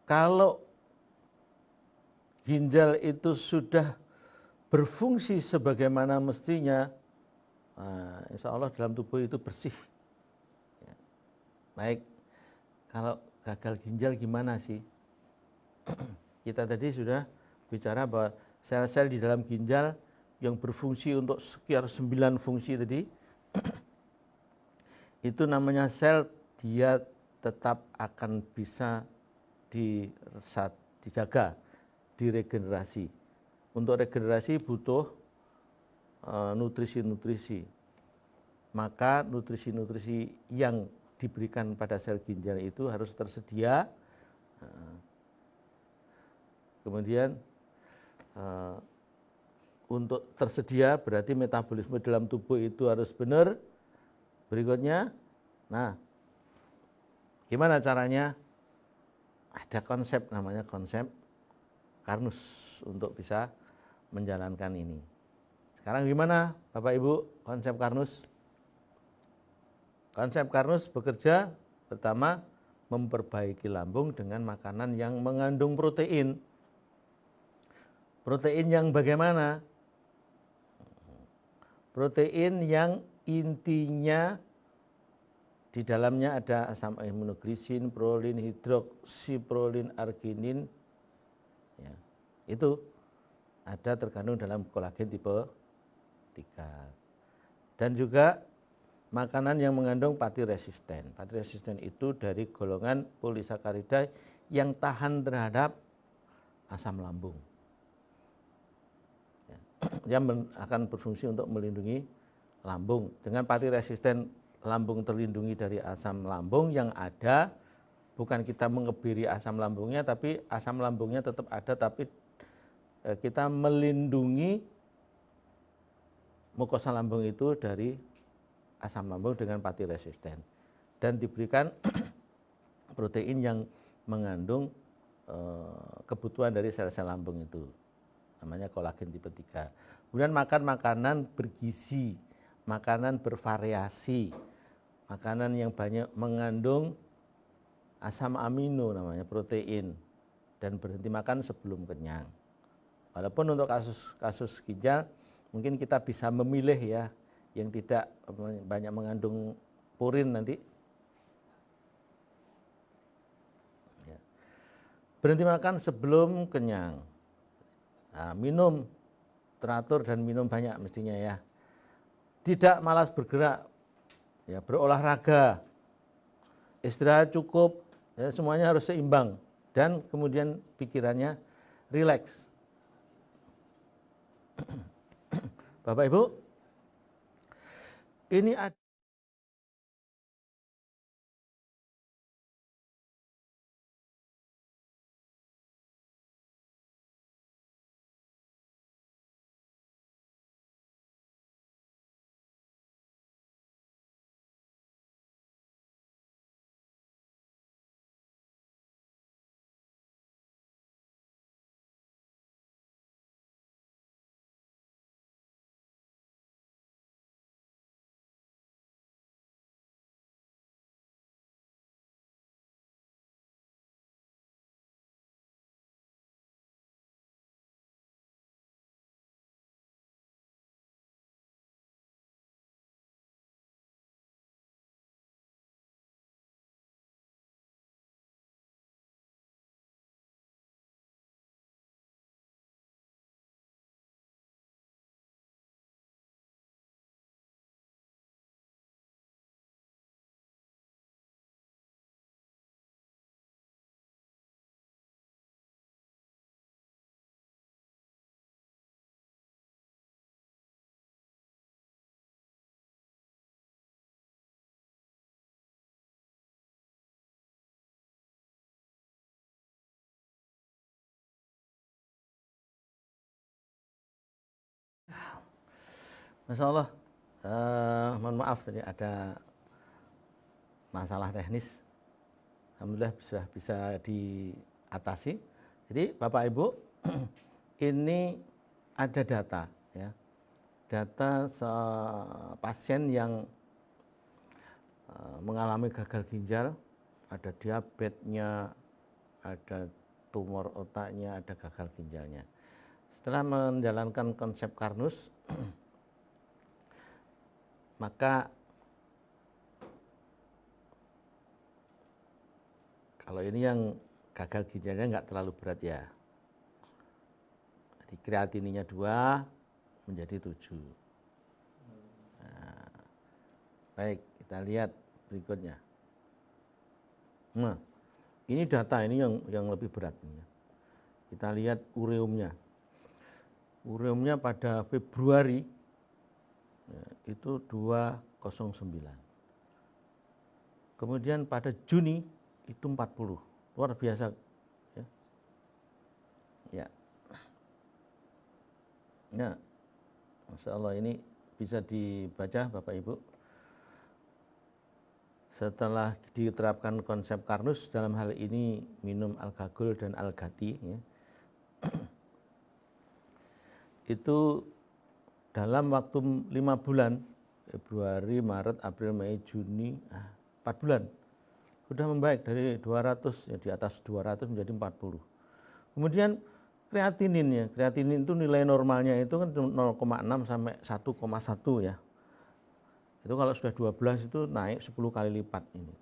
kalau ginjal itu sudah berfungsi sebagaimana mestinya, nah, insya Allah dalam tubuh itu bersih. Ya. Baik, kalau gagal ginjal gimana sih? Kita tadi sudah bicara bahwa sel-sel di dalam ginjal yang berfungsi untuk sekitar 9 fungsi tadi, itu namanya sel, dia tetap akan bisa dijaga, diregenerasi. Untuk regenerasi butuh nutrisi-nutrisi. Maka nutrisi-nutrisi yang diberikan pada sel ginjal itu harus tersedia. Kemudian untuk tersedia berarti metabolisme dalam tubuh itu harus benar. Berikutnya, nah gimana caranya? Ada konsep, namanya konsep Karnus untuk bisa menjalankan ini. Sekarang gimana Bapak Ibu konsep Karnus? Konsep Karnus bekerja pertama memperbaiki lambung dengan makanan yang mengandung protein. Protein yang bagaimana? Protein yang intinya di dalamnya ada asam aminoglisin, prolin, hidroksiprolin, arginin. Ya, itu ada terkandung dalam kolagen tipe 3. Dan juga makanan yang mengandung pati resisten. Pati resisten itu dari golongan polisakarida yang tahan terhadap asam lambung. Ya, yang akan berfungsi untuk melindungi lambung. Dengan pati resisten, lambung terlindungi dari asam lambung yang ada, bukan kita mengebiri asam lambungnya, tapi asam lambungnya tetap ada, tapi kita melindungi mukosa lambung itu dari asam lambung dengan pati resisten. Dan diberikan protein yang mengandung kebutuhan dari sel-sel lambung itu, namanya kolagen tipe 3. Kemudian makan makanan bergizi, makanan bervariasi, makanan yang banyak mengandung asam amino, namanya protein, dan berhenti makan sebelum kenyang. Walaupun untuk kasus ginjal mungkin kita bisa memilih ya yang tidak banyak mengandung purin nanti. Ya. Berhenti makan sebelum kenyang. Nah, minum teratur dan minum banyak mestinya ya. Tidak malas bergerak, ya, berolahraga, istirahat cukup, ya, semuanya harus seimbang, dan kemudian pikirannya rileks. Bapak Ibu, ini ada Masya Allah, mohon maaf tadi ada masalah teknis. Alhamdulillah sudah bisa diatasi. Jadi Bapak Ibu, ini ada data ya. Data pasien yang mengalami gagal ginjal, ada diabetesnya, ada tumor otaknya, ada gagal ginjalnya. Setelah menjalankan konsep Karnus, maka kalau ini yang gagal ginjalnya nggak terlalu berat ya. Jadi kreatininnya 2 menjadi 7. Nah, baik, kita lihat berikutnya. Nah, ini data ini yang lebih berat. Kita lihat ureumnya. Ureumnya pada Februari ya, itu 209. Kemudian pada Juni itu 40. Luar biasa. Ya. Ya. Nah, Masya Allah, ini bisa dibaca Bapak Ibu. Setelah diterapkan konsep Karnus, dalam hal ini minum Algagol dan Algati ya, itu dalam waktu 5 bulan, Februari, Maret, April, Mei, Juni, 4 bulan, sudah membaik dari 200, ya, di atas 200 menjadi 40. Kemudian kreatininnya, kreatinin itu nilai normalnya itu kan 0,6 sampai 1,1 ya. Itu kalau sudah 12 itu naik 10 kali lipat ini.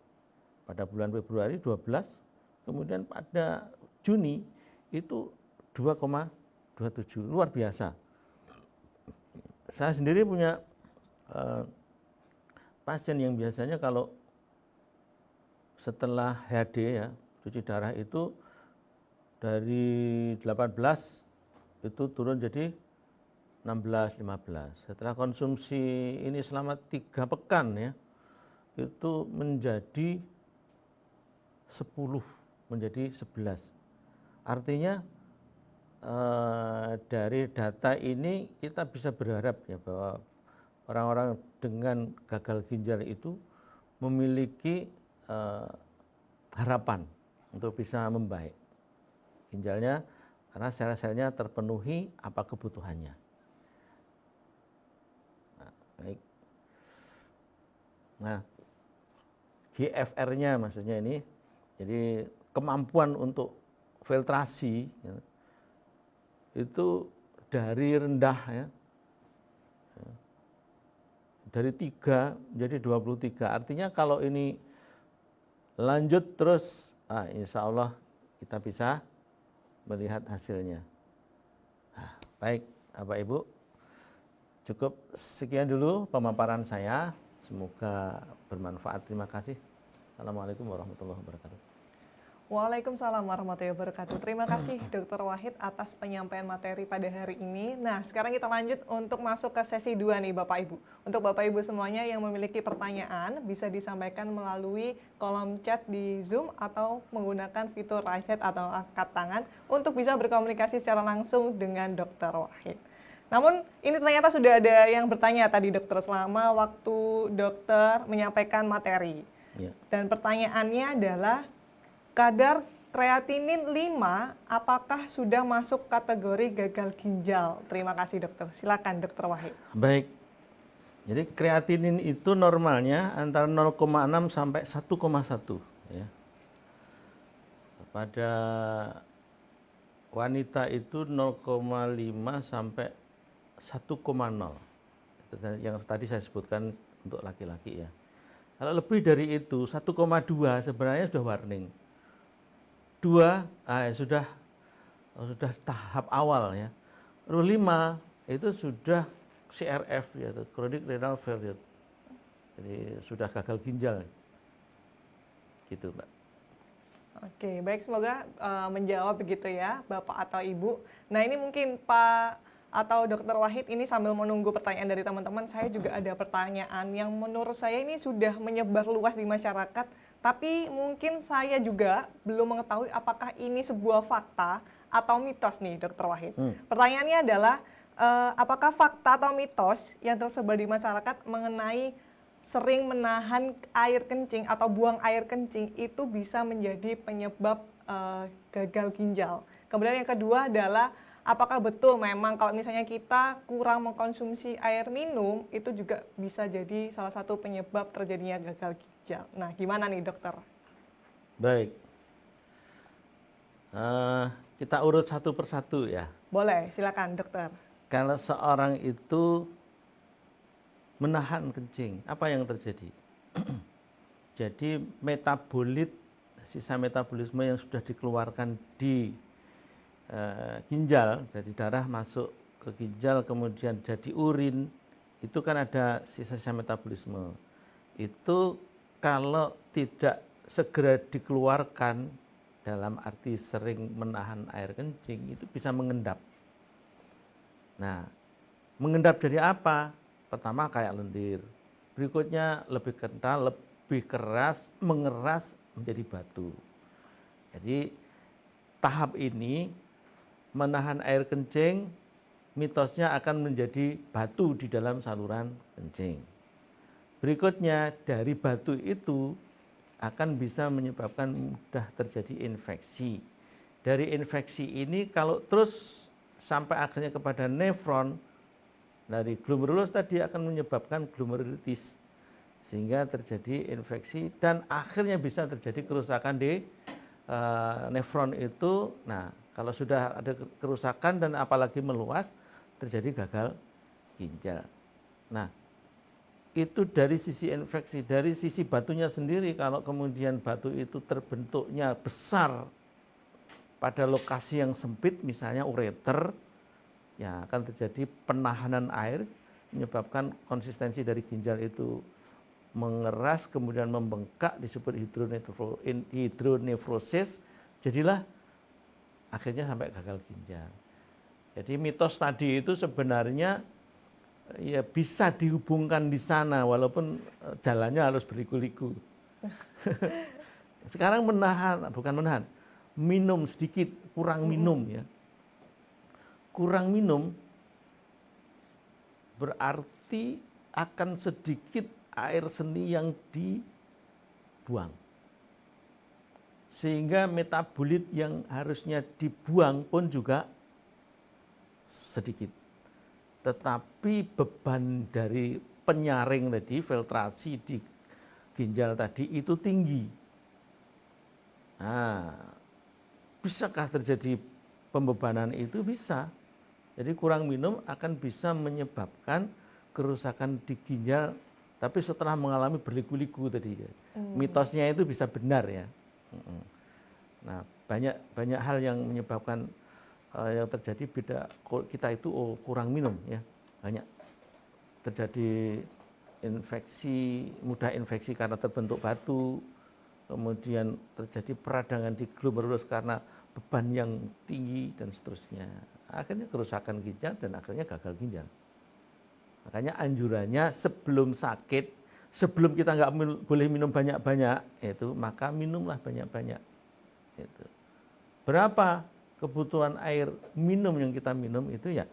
Pada bulan Februari 12, kemudian pada Juni itu 2,27, luar biasa. Saya sendiri punya pasien yang biasanya kalau setelah HD ya, cuci darah itu dari 18 itu turun jadi 16, 15. Setelah konsumsi ini selama 3 pekan ya, itu menjadi 10, menjadi 11. Artinya dari data ini kita bisa berharap ya bahwa orang-orang dengan gagal ginjal itu memiliki harapan untuk bisa membaik ginjalnya karena sel-selnya terpenuhi apa kebutuhannya. Nah, baik. Nah, GFR-nya maksudnya ini, jadi kemampuan untuk filtrasi ya, itu dari rendah ya, dari 3 menjadi 23. Artinya kalau ini lanjut terus, insya Allah kita bisa melihat hasilnya. Baik, Bapak Ibu, cukup sekian dulu pemaparan saya. Semoga bermanfaat. Terima kasih. Assalamualaikum warahmatullahi wabarakatuh.
Waalaikumsalam warahmatullahi wabarakatuh. Terima kasih Dr. Wahid atas penyampaian materi pada hari ini. Nah, sekarang kita lanjut untuk masuk ke sesi 2 nih Bapak Ibu. Untuk Bapak Ibu semuanya yang memiliki pertanyaan bisa disampaikan melalui kolom chat di Zoom atau menggunakan fitur raise hand atau angkat tangan untuk bisa berkomunikasi secara langsung dengan Dr. Wahid. Namun ini ternyata sudah ada yang bertanya tadi dokter selama waktu dokter menyampaikan materi.
Ya.
Dan pertanyaannya adalah kadar kreatinin 5 apakah sudah masuk kategori gagal ginjal? Terima kasih dokter. Silakan Dr. Wahid.
Baik. Jadi kreatinin itu normalnya antara 0,6 sampai 1,1 ya. Pada wanita itu 0,5 sampai 1,0. Yang tadi saya sebutkan untuk laki-laki ya. Kalau lebih dari itu 1,2 sebenarnya sudah warning. 2 sudah tahap awal ya. Lalu 5 itu sudah CRF yaitu chronic renal failure. Jadi sudah gagal ginjal. Gitu, Mbak.
Oke, baik, semoga menjawab begitu ya Bapak atau Ibu. Nah, ini mungkin Pak atau Dr. Wahid ini sambil menunggu pertanyaan dari teman-teman, saya juga ada pertanyaan yang menurut saya ini sudah menyebar luas di masyarakat. Tapi mungkin saya juga belum mengetahui apakah ini sebuah fakta atau mitos nih, Dr. Wahid. Pertanyaannya adalah, apakah fakta atau mitos yang tersebar di masyarakat mengenai sering menahan air kencing atau buang air kencing itu bisa menjadi penyebab gagal ginjal. Kemudian yang kedua adalah apakah betul memang kalau misalnya kita kurang mengkonsumsi air minum itu juga bisa jadi salah satu penyebab terjadinya gagal ginjal. Nah, gimana nih dokter?
Baik. Kita urut satu persatu ya.
Boleh, silakan dokter.
Kalau seorang itu menahan kencing, apa yang terjadi? Jadi metabolit, sisa metabolisme yang sudah dikeluarkan di ginjal, dari darah masuk ke ginjal kemudian jadi urin, itu kan ada sisa-sisa metabolisme. Itu kalau tidak segera dikeluarkan, dalam arti sering menahan air kencing, itu bisa mengendap. Nah, mengendap dari apa? Pertama kayak lendir, berikutnya lebih kental, lebih keras, mengeras menjadi batu. Jadi tahap ini menahan air kencing, mitosnya akan menjadi batu di dalam saluran kencing. Berikutnya dari batu itu akan bisa menyebabkan mudah terjadi infeksi. Dari infeksi ini kalau terus sampai akhirnya kepada nefron, dari glomerulus tadi akan menyebabkan glomerulitis, sehingga terjadi infeksi dan akhirnya bisa terjadi kerusakan di nefron itu. Nah, kalau sudah ada kerusakan dan apalagi meluas, terjadi gagal ginjal. Nah, itu dari sisi infeksi. Dari sisi batunya sendiri, kalau kemudian batu itu terbentuknya besar pada lokasi yang sempit, misalnya ureter, ya akan terjadi penahanan air, menyebabkan konsistensi dari ginjal itu mengeras, kemudian membengkak, disebut hidronefrosis, jadilah akhirnya sampai gagal ginjal. Jadi mitos tadi itu sebenarnya ya bisa dihubungkan di sana, walaupun jalannya harus berliku-liku. Sekarang bukan menahan, minum sedikit, kurang minum ya. Kurang minum berarti akan sedikit air seni yang dibuang. Sehingga metabolit yang harusnya dibuang pun juga sedikit. Tetapi beban dari penyaring tadi, filtrasi di ginjal tadi itu tinggi. Nah, bisakah terjadi pembebanan itu? Bisa. Jadi kurang minum akan bisa menyebabkan kerusakan di ginjal, tapi setelah mengalami berliku-liku tadi. Mitosnya itu bisa benar ya. Nah, banyak hal yang menyebabkan yang terjadi beda kita itu kurang minum ya. Banyak terjadi infeksi, mudah infeksi karena terbentuk batu, kemudian terjadi peradangan di glomerulus karena beban yang tinggi dan seterusnya. Akhirnya kerusakan ginjal dan akhirnya gagal ginjal. Makanya anjurannya sebelum sakit, sebelum kita nggak boleh minum banyak-banyak, itu maka minumlah banyak-banyak. Itu. Berapa kebutuhan air minum yang kita minum itu ya,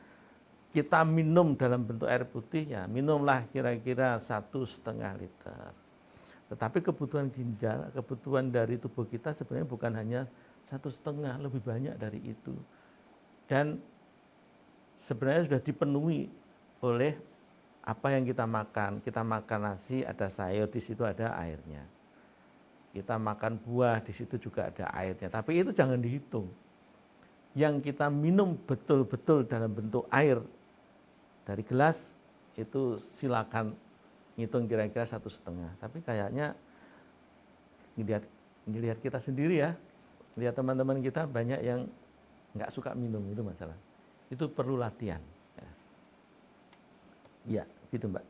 kita minum dalam bentuk air putih ya, minumlah kira-kira 1,5 liter. Tetapi kebutuhan ginjal, kebutuhan dari tubuh kita sebenarnya bukan hanya 1,5, lebih banyak dari itu. Dan sebenarnya sudah dipenuhi oleh apa yang kita makan. Kita makan nasi, ada sayur, di situ ada airnya. Kita makan buah, di situ juga ada airnya. Tapi itu jangan dihitung. Yang kita minum betul-betul dalam bentuk air dari gelas, itu silakan ngitung kira-kira 1,5. Tapi kayaknya lihat kita sendiri ya, lihat teman-teman kita banyak yang nggak suka minum, itu masalah. Itu perlu latihan. Ya, gitu Mbak.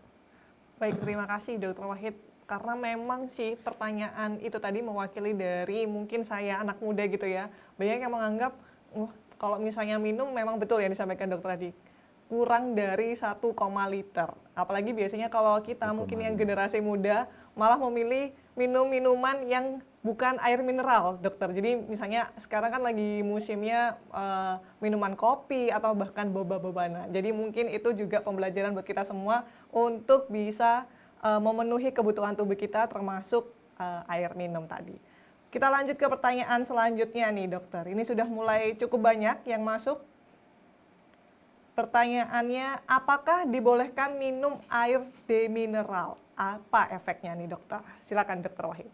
Baik, terima kasih Dr. Wahid. Karena memang sih pertanyaan itu tadi mewakili dari mungkin saya anak muda gitu ya. Banyak yang menganggap, kalau misalnya minum memang betul yang disampaikan dokter tadi. Kurang dari 1, liter. Apalagi biasanya kalau kita mungkin yang generasi muda malah memilih minum minuman yang bukan air mineral, dokter. Jadi misalnya sekarang kan lagi musimnya minuman kopi atau bahkan boba-bobana. Jadi mungkin itu juga pembelajaran buat kita semua untuk bisa memenuhi kebutuhan tubuh kita termasuk air minum tadi. Kita lanjut ke pertanyaan selanjutnya nih dokter. Ini sudah mulai cukup banyak yang masuk. Pertanyaannya, apakah dibolehkan minum air demineral? Apa efeknya nih dokter? Silakan dokter Wahid.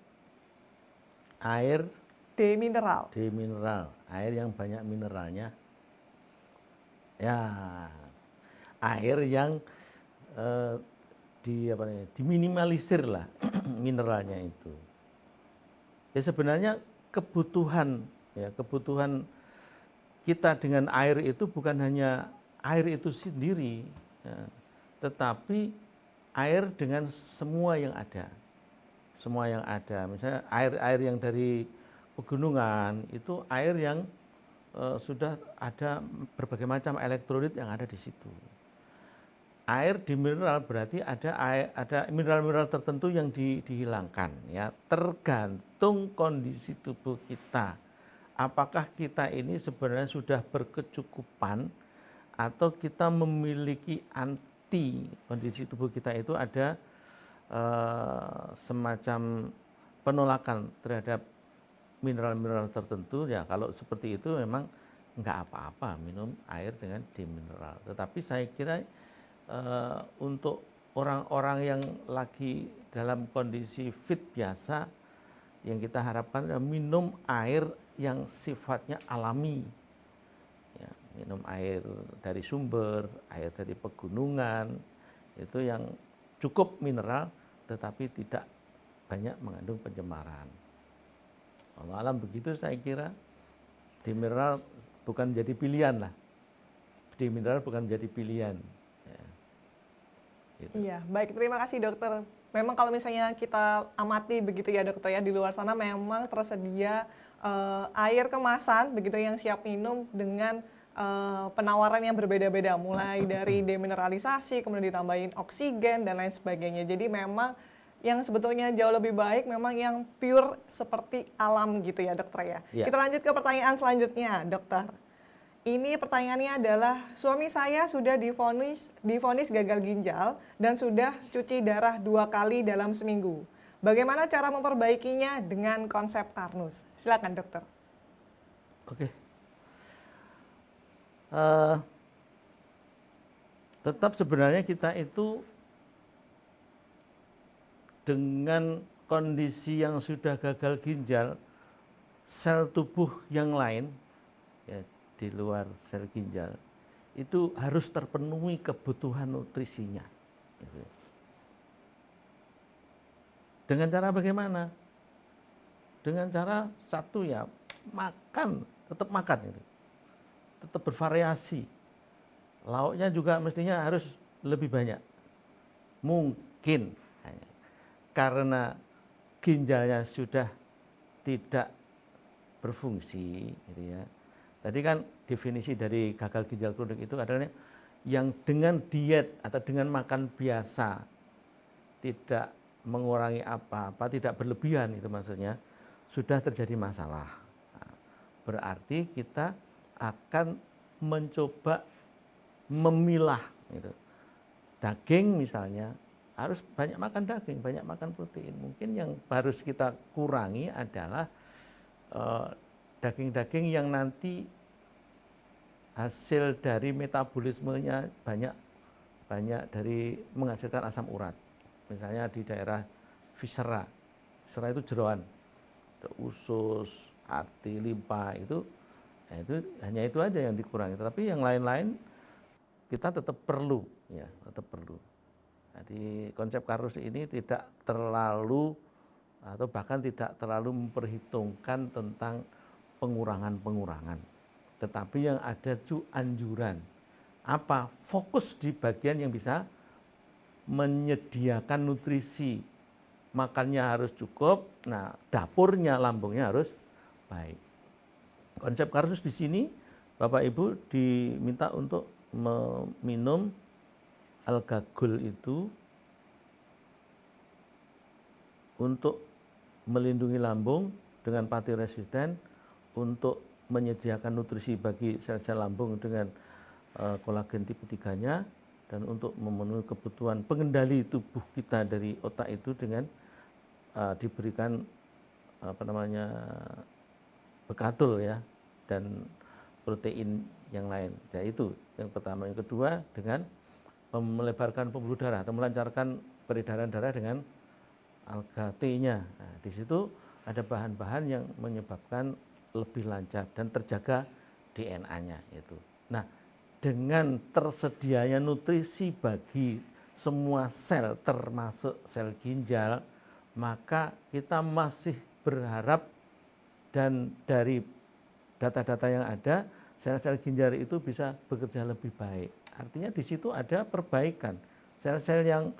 Air
Demineral.
demineral, air yang banyak mineralnya. Ya, air yang diminimalisir lah mineralnya itu. Ya sebenarnya kebutuhan kita dengan air itu bukan hanya air itu sendiri, ya, tetapi air dengan semua yang ada. Semua yang ada, misalnya air yang dari pegunungan itu air yang sudah ada berbagai macam elektrolit yang ada di situ. Air di mineral berarti ada mineral-mineral tertentu yang dihilangkan, ya, tergantung kondisi tubuh kita. Apakah kita ini sebenarnya sudah berkecukupan atau kita memiliki anti kondisi tubuh kita itu ada semacam penolakan terhadap mineral-mineral tertentu, ya kalau seperti itu memang nggak apa-apa minum air dengan demineral. Tetapi saya kira untuk orang-orang yang lagi dalam kondisi fit biasa, yang kita harapkan adalah minum air yang sifatnya alami, ya, minum air dari sumber, air dari pegunungan, itu yang cukup mineral tetapi tidak banyak mengandung pencemaran. Malam begitu saya kira demineral bukan jadi pilihan lah. Demineral bukan jadi pilihan. Ya. Gitu.
Iya, baik, terima kasih dokter. Memang kalau misalnya kita amati begitu ya dokter ya, di luar sana memang tersedia air kemasan begitu yang siap minum dengan penawaran yang berbeda-beda, mulai dari demineralisasi, kemudian ditambahin oksigen dan lain sebagainya. Jadi memang yang sebetulnya jauh lebih baik memang yang pure seperti alam gitu ya dokter ya.
Ya.
Kita lanjut ke pertanyaan selanjutnya dokter. Ini pertanyaannya adalah, suami saya sudah divonis gagal ginjal dan sudah cuci darah 2 kali dalam seminggu. Bagaimana cara memperbaikinya dengan konsep Karnus? Silakan dokter.
Oke. Tetap sebenarnya kita itu dengan kondisi yang sudah gagal ginjal, sel tubuh yang lain, ya, di luar sel ginjal itu harus terpenuhi kebutuhan nutrisinya. Dengan cara bagaimana? Dengan cara satu, ya makan, tetap makan itu, tetap bervariasi. Lauknya juga mestinya harus lebih banyak. Mungkin karena ginjalnya sudah tidak berfungsi, gitu ya. Tadi kan definisi dari gagal ginjal kronik itu adalah yang dengan diet atau dengan makan biasa tidak mengurangi apa-apa, tidak berlebihan, itu maksudnya sudah terjadi masalah. Nah, berarti kita akan mencoba memilah, gitu. Daging misalnya harus banyak makan daging, banyak makan protein. Mungkin yang harus kita kurangi adalah daging-daging yang nanti hasil dari metabolismenya banyak dari menghasilkan asam urat. Misalnya di daerah viscera itu jeroan, usus, hati, limpa itu hanya itu aja yang dikurangi. Tapi yang lain-lain kita tetap perlu, ya, tetap perlu. Jadi konsep Karnus ini tidak terlalu atau bahkan tidak terlalu memperhitungkan tentang pengurangan-pengurangan. Tetapi yang ada itu anjuran. Apa? Fokus di bagian yang bisa menyediakan nutrisi. Makannya harus cukup, nah dapurnya, lambungnya harus baik. Konsep Karnus di sini Bapak Ibu diminta untuk meminum alga gul itu untuk melindungi lambung dengan pati resisten, untuk menyediakan nutrisi bagi sel-sel lambung dengan kolagen tipe 3-nya, dan untuk memenuhi kebutuhan pengendali tubuh kita dari otak itu dengan diberikan bekatul ya, dan protein yang lain. Ya, itu yang pertama. Yang kedua, dengan melebarkan pembuluh darah atau melancarkan peredaran darah dengan alga T-nya. Nah, di situ ada bahan-bahan yang menyebabkan lebih lancar dan terjaga DNA-nya itu. Nah, dengan tersedianya nutrisi bagi semua sel termasuk sel ginjal, maka kita masih berharap, dan dari data-data yang ada, sel-sel ginjal itu bisa bekerja lebih baik. Artinya di situ ada perbaikan. Sel-sel yang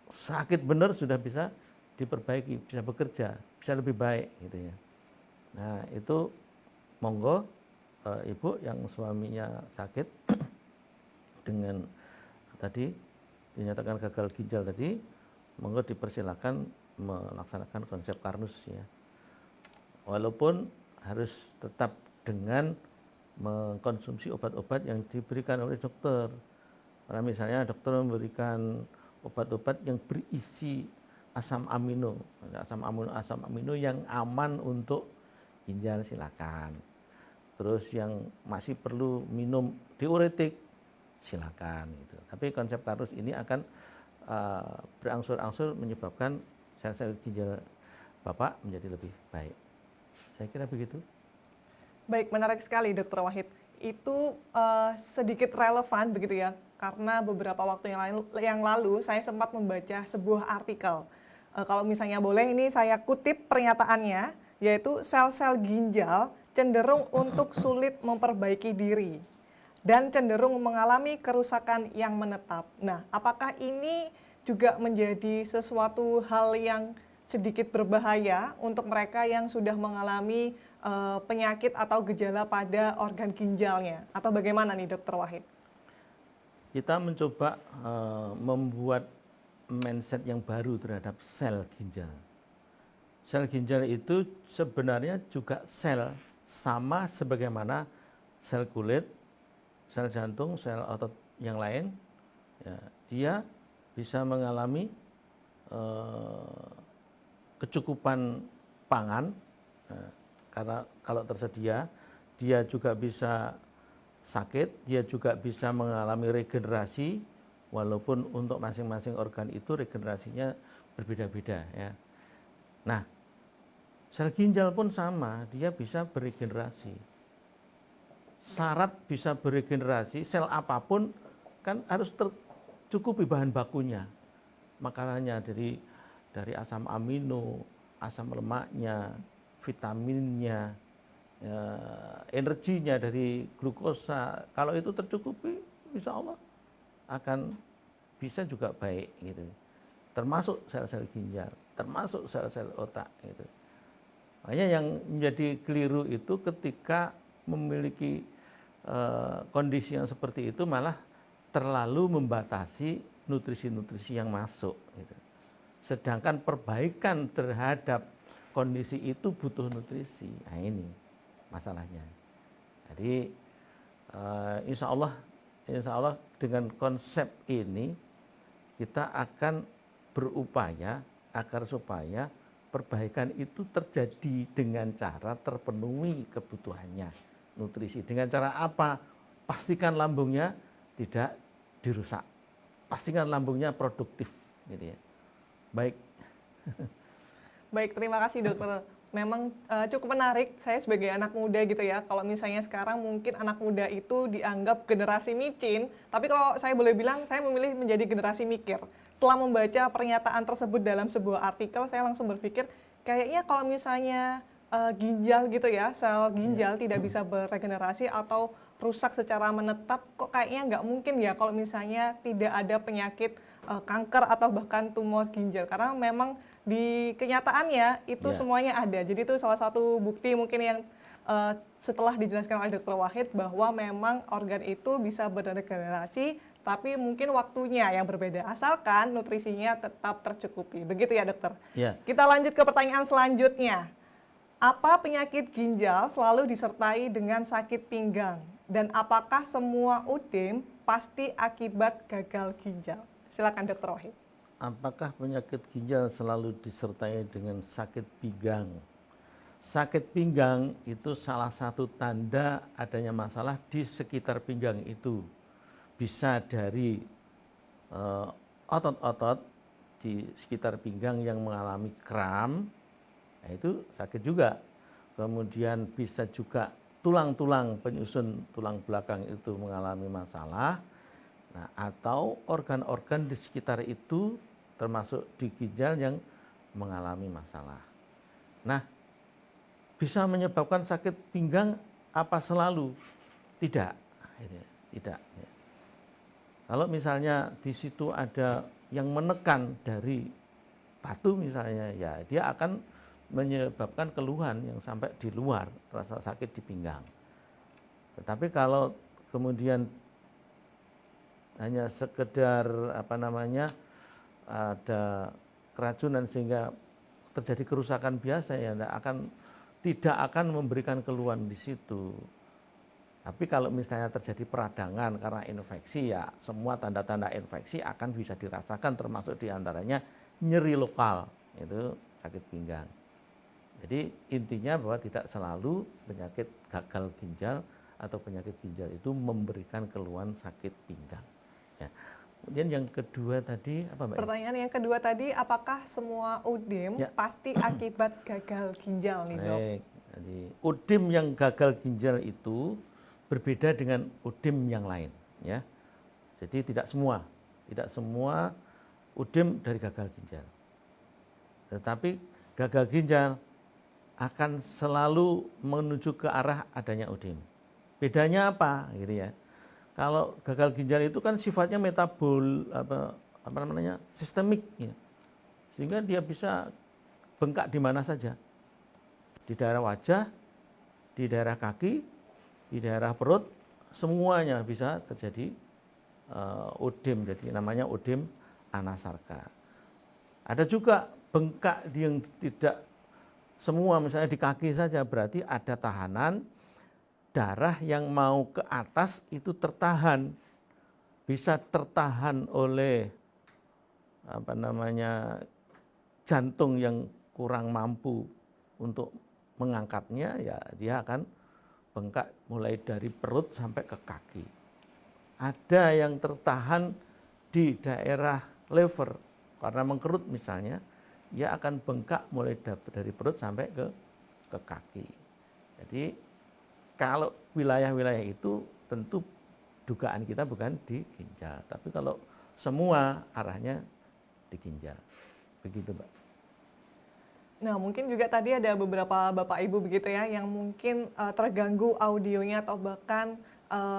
sakit benar sudah bisa diperbaiki, bisa bekerja, bisa lebih baik gitu ya. Nah, itu monggo ibu yang suaminya sakit dengan tadi dinyatakan gagal ginjal tadi, monggo dipersilakan melaksanakan konsep Karnus ya. Walaupun harus tetap dengan mengkonsumsi obat-obat yang diberikan oleh dokter. Karena misalnya dokter memberikan obat-obat yang berisi asam amino yang aman untuk ginjal, silakan. Terus yang masih perlu minum diuretik, silakan gitu. Tapi konsep Karnus ini akan berangsur-angsur menyebabkan sel-sel ginjal Bapak menjadi lebih baik. Saya kira begitu.
Baik, menarik sekali Dr. Wahid. Itu sedikit relevan begitu ya, karena beberapa waktu yang lalu saya sempat membaca sebuah artikel. Kalau misalnya boleh, ini saya kutip pernyataannya, yaitu sel-sel ginjal cenderung untuk sulit memperbaiki diri dan cenderung mengalami kerusakan yang menetap. Nah, apakah ini juga menjadi sesuatu hal yang sedikit berbahaya untuk mereka yang sudah mengalami penyakit atau gejala pada organ ginjalnya? Atau bagaimana nih Dr. Wahid?
Kita mencoba membuat mindset yang baru terhadap sel ginjal. Sel ginjal itu sebenarnya juga sel, sama sebagaimana sel kulit, sel jantung, sel otot yang lain. Ya, dia bisa mengalami kecukupan pangan, karena kalau tersedia, dia juga bisa sakit, dia juga bisa mengalami regenerasi, walaupun untuk masing-masing organ itu regenerasinya berbeda-beda ya. Nah, sel ginjal pun sama, dia bisa beregenerasi. Syarat bisa beregenerasi, sel apapun kan harus tercukupi bahan bakunya. Makanannya dari asam amino, asam lemaknya, vitaminnya, energinya dari glukosa. Kalau itu tercukupi, insya Allah akan bisa juga baik gitu. Termasuk sel-sel ginjal, termasuk sel-sel otak gitu. Makanya yang menjadi keliru itu ketika memiliki kondisi yang seperti itu malah terlalu membatasi nutrisi-nutrisi yang masuk gitu. Sedangkan perbaikan terhadap kondisi itu butuh nutrisi. Nah, ini masalahnya. Jadi insya Allah dengan konsep ini kita akan berupaya agar supaya perbaikan itu terjadi dengan cara terpenuhi kebutuhannya nutrisi. Dengan cara apa? Pastikan lambungnya tidak dirusak. Pastikan lambungnya produktif gitu ya. Baik.
Baik, terima kasih dokter. Memang cukup menarik, saya sebagai anak muda gitu ya, kalau misalnya sekarang mungkin anak muda itu dianggap generasi micin, tapi kalau saya boleh bilang, saya memilih menjadi generasi mikir. Setelah membaca pernyataan tersebut dalam sebuah artikel, saya langsung berpikir, kayaknya kalau misalnya ginjal gitu ya, sel ginjal tidak bisa beregenerasi atau rusak secara menetap, kok kayaknya nggak mungkin ya kalau misalnya tidak ada penyakit kanker atau bahkan tumor ginjal, karena memang di kenyataannya itu semuanya ada. Jadi itu salah satu bukti mungkin yang setelah dijelaskan oleh Dr. Wahid bahwa memang organ itu bisa beregenerasi tapi mungkin waktunya yang berbeda, asalkan nutrisinya tetap tercukupi. Begitu ya dokter?
Ya.
Kita lanjut ke pertanyaan selanjutnya. Apa penyakit ginjal selalu disertai dengan sakit pinggang? Dan apakah semua UDEM pasti akibat gagal ginjal? Silakan dokter Wahid.
Apakah penyakit ginjal selalu disertai dengan sakit pinggang? Sakit pinggang itu salah satu tanda adanya masalah di sekitar pinggang itu. Bisa dari otot-otot di sekitar pinggang yang mengalami kram, nah itu sakit juga. Kemudian bisa juga tulang-tulang penyusun tulang belakang itu mengalami masalah. Nah, atau organ-organ di sekitar itu termasuk di ginjal yang mengalami masalah. Nah, bisa menyebabkan sakit pinggang apa selalu? Tidak, tidak. Kalau misalnya di situ ada yang menekan dari batu misalnya, ya dia akan menyebabkan keluhan yang sampai di luar, rasa sakit di pinggang. Tetapi kalau kemudian hanya sekedar ada keracunan sehingga terjadi kerusakan biasa, ya tidak akan memberikan keluhan di situ. Tapi kalau misalnya terjadi peradangan karena infeksi, ya semua tanda-tanda infeksi akan bisa dirasakan, termasuk diantaranya nyeri lokal, itu sakit pinggang. Jadi intinya bahwa tidak selalu penyakit gagal ginjal atau penyakit ginjal itu memberikan keluhan sakit pinggang. Ya. Kemudian yang kedua tadi apa Mbak?
Pertanyaan yang kedua tadi, apakah semua UDEM pasti akibat gagal ginjal nih dok?
Baik, jadi UDEM yang gagal ginjal itu berbeda dengan UDEM yang lain, ya. Jadi tidak semua UDEM dari gagal ginjal. Tetapi gagal ginjal akan selalu menuju ke arah adanya UDEM. Bedanya apa, gitu ya? Kalau gagal ginjal itu kan sifatnya sistemik, ya. Sehingga dia bisa bengkak di mana saja. Di daerah wajah, di daerah kaki, di daerah perut, semuanya bisa terjadi UDEM, jadi namanya UDEM anasarka. Ada juga bengkak yang tidak semua, misalnya di kaki saja, berarti ada tahanan darah yang mau ke atas itu tertahan, bisa tertahan oleh jantung yang kurang mampu untuk mengangkatnya, ya dia akan bengkak mulai dari perut sampai ke kaki. Ada yang tertahan di daerah lever karena mengkerut misalnya, dia akan bengkak mulai dari perut sampai ke kaki. Jadi kalau wilayah-wilayah itu tentu dugaan kita bukan di ginjal, tapi kalau semua arahnya di ginjal. Begitu, Mbak.
Nah, mungkin juga tadi ada beberapa Bapak Ibu begitu ya yang mungkin terganggu audionya atau bahkan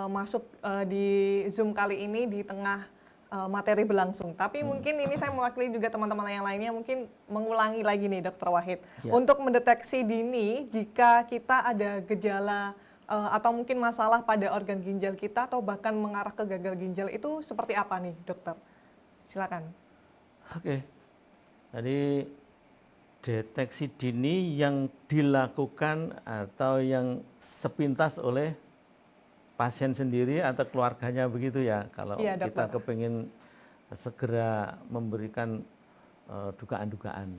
masuk di Zoom kali ini di tengah materi berlangsung. Tapi mungkin ini saya mewakili juga teman-teman yang lainnya, mungkin mengulangi lagi nih Dokter Wahid.
Ya.
Untuk mendeteksi dini jika kita ada gejala atau mungkin masalah pada organ ginjal kita atau bahkan mengarah ke gagal ginjal, itu seperti apa nih dokter? Silakan.
Oke, jadi deteksi dini yang dilakukan atau yang sepintas oleh pasien sendiri atau keluarganya begitu ya, kalau
Iya,
kita
dokter.
kepingin segera memberikan dugaan-dugaan.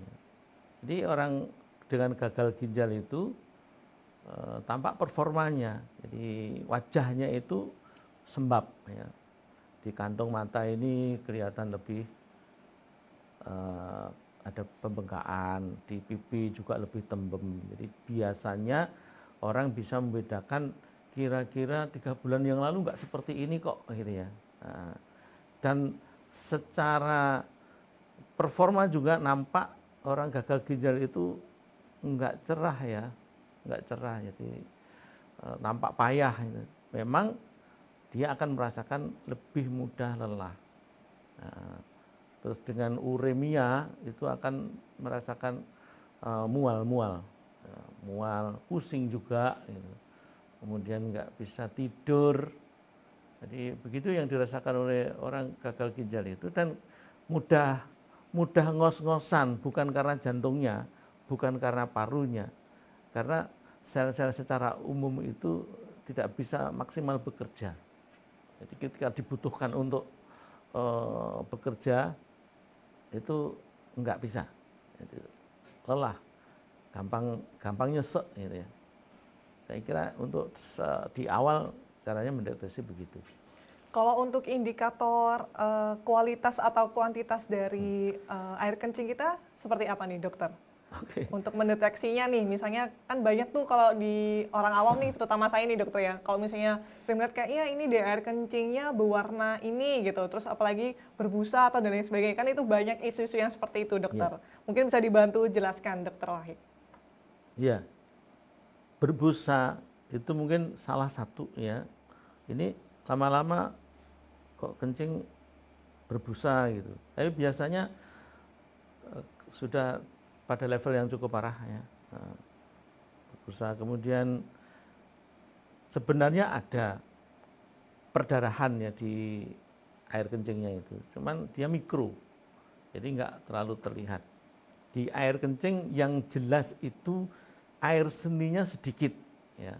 Jadi orang dengan gagal ginjal itu tampak performanya, jadi wajahnya itu sembab, ya. Di kantong mata ini kelihatan lebih ada pembengkakan, di pipi juga lebih tembem. Jadi biasanya orang bisa membedakan kira-kira 3 bulan yang lalu nggak seperti ini kok, gitu ya. Dan secara performa juga nampak orang gagal ginjal itu nggak cerah ya, nggak cerah, jadi nampak payah. Gitu. Memang dia akan merasakan lebih mudah lelah. Terus dengan uremia itu akan merasakan mual, pusing juga, gitu. Kemudian nggak bisa tidur, Jadi begitu yang dirasakan oleh orang gagal ginjal itu, dan mudah ngos-ngosan, bukan karena jantungnya, bukan karena parunya, karena sel-sel secara umum itu tidak bisa maksimal bekerja. Jadi ketika dibutuhkan untuk bekerja itu nggak bisa, jadi lelah, gampang nyesek gitu ya. Saya kira untuk di awal caranya mendeteksi begitu.
Kalau untuk indikator kualitas atau kuantitas dari air kencing kita seperti apa nih dokter?
Oke.
Untuk mendeteksinya nih, misalnya kan banyak tuh kalau di orang awam nih, terutama saya nih dokter ya, kalau misalnya sering lihat kayak, iya ini deh air kencingnya berwarna ini gitu, terus apalagi berbusa atau dan lain sebagainya, kan itu banyak isu-isu yang seperti itu dokter. Mungkin bisa dibantu jelaskan dokter Wahid.
Iya, berbusa itu mungkin salah satu ya. Ini lama-lama kok kencing berbusa gitu. Tapi biasanya sudah pada level yang cukup parah ya. Berbusa, kemudian sebenarnya ada perdarahan ya di air kencingnya itu. Cuman dia mikro, jadi nggak terlalu terlihat. Di air kencing yang jelas itu air seninya sedikit ya.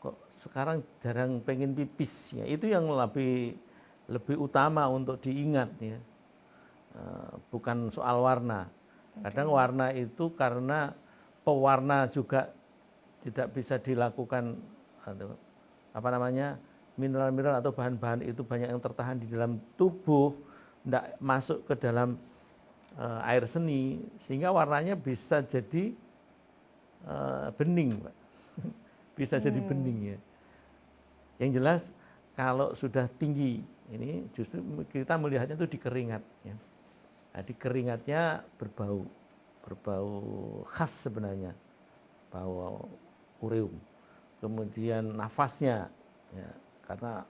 Kok sekarang jarang pengen pipis ya, itu yang lebih utama untuk diingat ya. Bukan soal warna. Kadang warna itu karena pewarna juga tidak bisa dilakukan mineral-mineral atau bahan-bahan itu banyak yang tertahan di dalam tubuh, tidak masuk ke dalam air seni, sehingga warnanya bisa jadi bening, Pak. Bisa jadi bening ya. Yang jelas kalau sudah tinggi ini justru kita melihatnya itu di keringat ya. Nah, di keringatnya berbau khas sebenarnya, bau ureum. Kemudian nafasnya ya, karena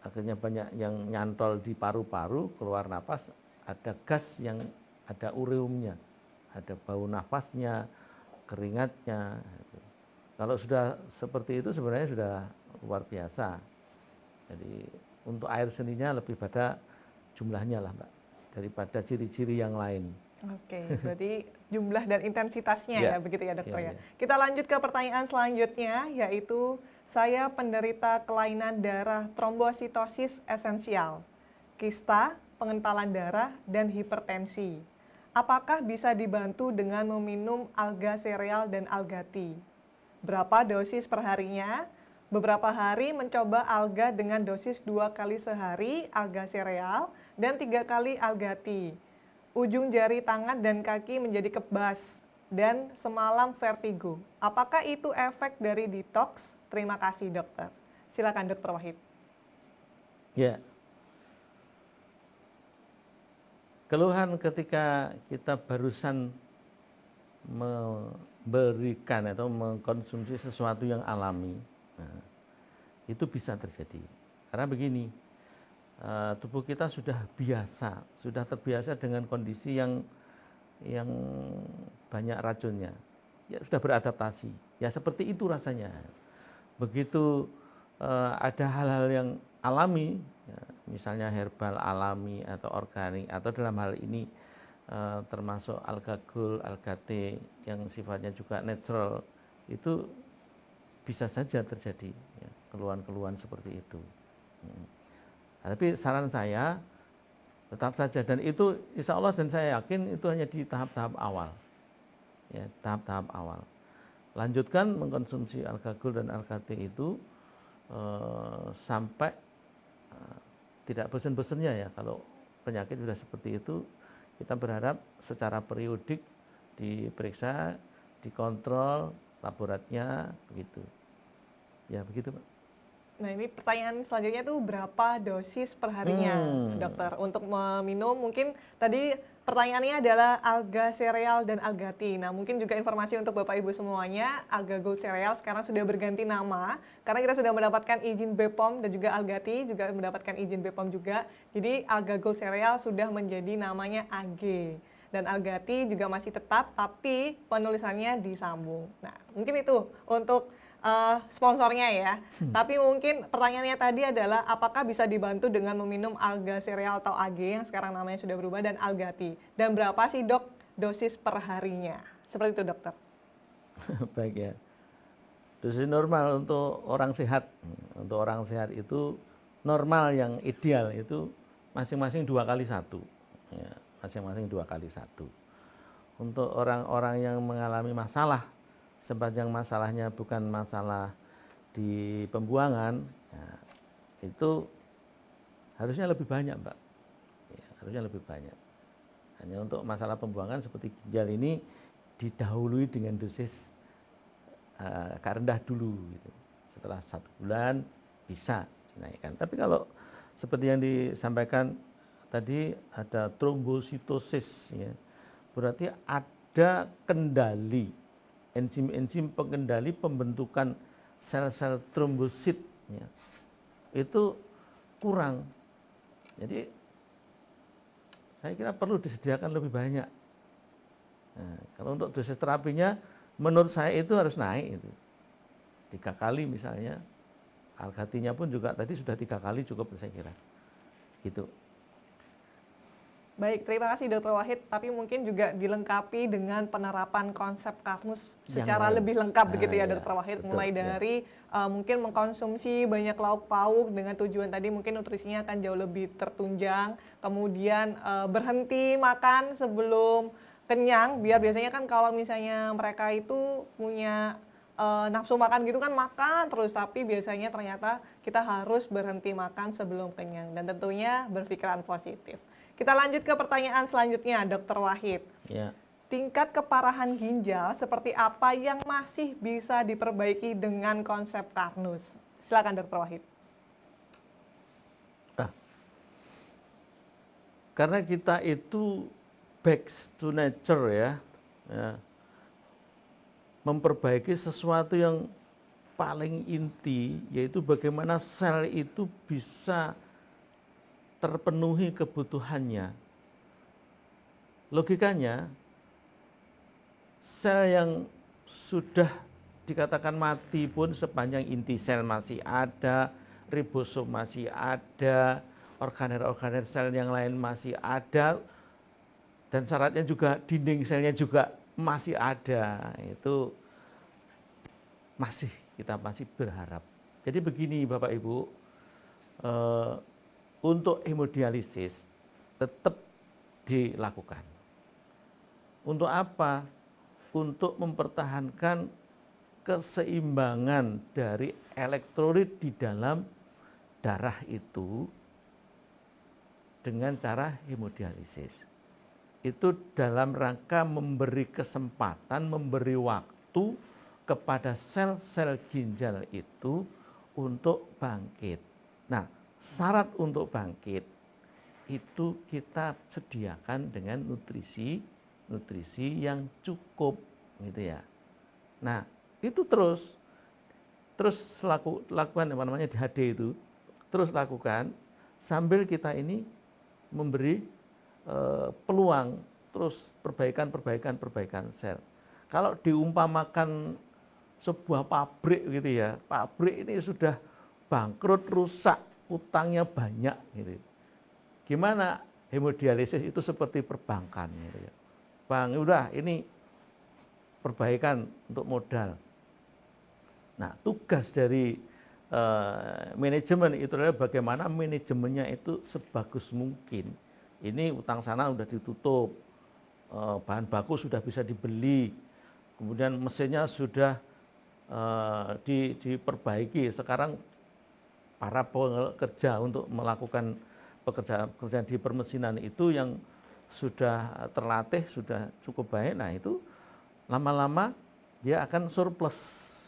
akhirnya banyak yang nyantol di paru-paru, keluar nafas ada gas yang ada ureumnya, ada bau nafasnya, keringatnya. Kalau sudah seperti itu sebenarnya sudah luar biasa. Jadi untuk air seninya lebih pada jumlahnya lah, Mbak, daripada ciri-ciri yang lain.
Oke, berarti jumlah dan intensitasnya ya, begitu ya dokter ya.
Ya.
Kita lanjut ke pertanyaan selanjutnya, yaitu saya penderita kelainan darah trombositosis esensial, kista, pengentalan darah, dan hipertensi. Apakah bisa dibantu dengan meminum alga sereal dan alga tea? Berapa dosis perharinya? Beberapa hari mencoba alga dengan dosis 2 kali sehari alga sereal dan 3 kali alga tea. Ujung jari tangan dan kaki menjadi kebas dan semalam vertigo. Apakah itu efek dari detox? Terima kasih dokter. Silakan dokter Wahid.
Ya. Keluhan ketika kita barusan memberikan atau mengkonsumsi sesuatu yang alami, nah, itu bisa terjadi. Karena begini, tubuh kita sudah terbiasa dengan kondisi yang banyak racunnya. Ya sudah beradaptasi. Ya seperti itu rasanya. Begitu ada hal-hal yang alami, ya, misalnya herbal alami atau organik, atau dalam hal ini termasuk alga gold, alga tea yang sifatnya juga natural, itu bisa saja terjadi ya, keluhan-keluhan seperti itu. Tapi saran saya tetap saja, dan itu insya Allah dan saya yakin itu hanya di tahap-tahap awal, ya, tahap-tahap awal. Lanjutkan mengkonsumsi alga gold dan alga tea itu sampai tidak bosan-bosannya ya. Kalau penyakit sudah seperti itu, kita berharap secara periodik diperiksa, dikontrol laboratnya begitu. Ya begitu, Pak.
Nah ini pertanyaan selanjutnya tuh berapa dosis perharinya dokter untuk meminum? Mungkin tadi pertanyaannya adalah alga sereal dan alga tea. Nah mungkin juga informasi untuk Bapak Ibu semuanya, alga gold sereal sekarang sudah berganti nama karena kita sudah mendapatkan izin BPOM, dan juga alga tea juga mendapatkan izin BPOM juga. Jadi alga gold sereal sudah menjadi namanya AG. Dan alga tea juga masih tetap, tapi penulisannya disambung. Nah mungkin itu untuk sponsornya ya. Tapi mungkin pertanyaannya tadi adalah apakah bisa dibantu dengan meminum alga sereal atau AG yang sekarang namanya sudah berubah dan Algati. Dan berapa sih dok dosis per harinya? Seperti itu dokter.
Baik ya. Dosis normal untuk orang sehat. Untuk orang sehat itu normal yang ideal itu masing-masing 2 kali 1. Ya, masing-masing 2 kali 1. Untuk orang-orang yang mengalami masalah, sepanjang masalahnya bukan masalah di pembuangan, ya, itu harusnya lebih banyak, Mbak. Ya, harusnya lebih banyak. Hanya untuk masalah pembuangan seperti ginjal ini didahului dengan dosis agak rendah dulu, gitu. Setelah 1 bulan bisa dinaikkan. Tapi kalau seperti yang disampaikan tadi ada trombositosis, ya, berarti ada kendali enzim-enzim pengendali pembentukan sel-sel trombosit, ya, itu kurang. Jadi saya kira perlu disediakan lebih banyak. Nah, kalau untuk dosis terapinya menurut saya itu harus naik itu 3 kali misalnya. Algatinya pun juga tadi sudah 3 kali cukup saya kira. Gitu.
Baik, terima kasih Dr. Wahid. Tapi mungkin juga dilengkapi dengan penerapan konsep Karnus secara lebih lengkap begitu ya, Dr. Wahid.
Betul,
Mulai dari mungkin mengkonsumsi banyak lauk pauk dengan tujuan tadi mungkin nutrisinya akan jauh lebih tertunjang. Kemudian berhenti makan sebelum kenyang, biar biasanya kan kalau misalnya mereka itu punya nafsu makan gitu kan makan terus, tapi biasanya ternyata kita harus berhenti makan sebelum kenyang dan tentunya berpikiran positif. Kita lanjut ke pertanyaan selanjutnya, Dr. Wahid.
Ya.
Tingkat keparahan ginjal seperti apa yang masih bisa diperbaiki dengan konsep Karnus? Silakan Dr. Wahid.
Karena kita itu back to nature ya, memperbaiki sesuatu yang paling inti, yaitu bagaimana sel itu bisa terpenuhi kebutuhannya. Logikanya, sel yang sudah dikatakan mati pun sepanjang inti sel masih ada, ribosom masih ada, organer-organer sel yang lain masih ada, dan syaratnya juga dinding selnya juga masih ada. Itu kita masih berharap. Jadi begini Bapak Ibu, untuk hemodialisis tetap dilakukan. Untuk apa? Untuk mempertahankan keseimbangan dari elektrolit di dalam darah itu dengan cara hemodialisis. Itu dalam rangka memberi kesempatan, memberi waktu kepada sel-sel ginjal itu untuk bangkit. Nah, syarat untuk bangkit itu kita sediakan dengan nutrisi yang cukup, gitu ya. Nah, itu terus lakukan apa namanya DHD itu, terus lakukan sambil kita ini memberi peluang terus perbaikan sel. Kalau diumpamakan sebuah pabrik gitu ya, pabrik ini sudah bangkrut, rusak, utangnya banyak gitu. Gimana hemodialisis itu seperti perbankan gitu ya. Bang, udah ini perbaikan untuk modal. Nah, tugas dari manajemen itu adalah bagaimana manajemennya itu sebagus mungkin. Ini utang sana udah ditutup, bahan baku sudah bisa dibeli, kemudian mesinnya sudah diperbaiki. Sekarang para pekerja untuk melakukan pekerjaan di permesinan itu yang sudah terlatih, sudah cukup baik. Nah itu lama-lama dia akan surplus,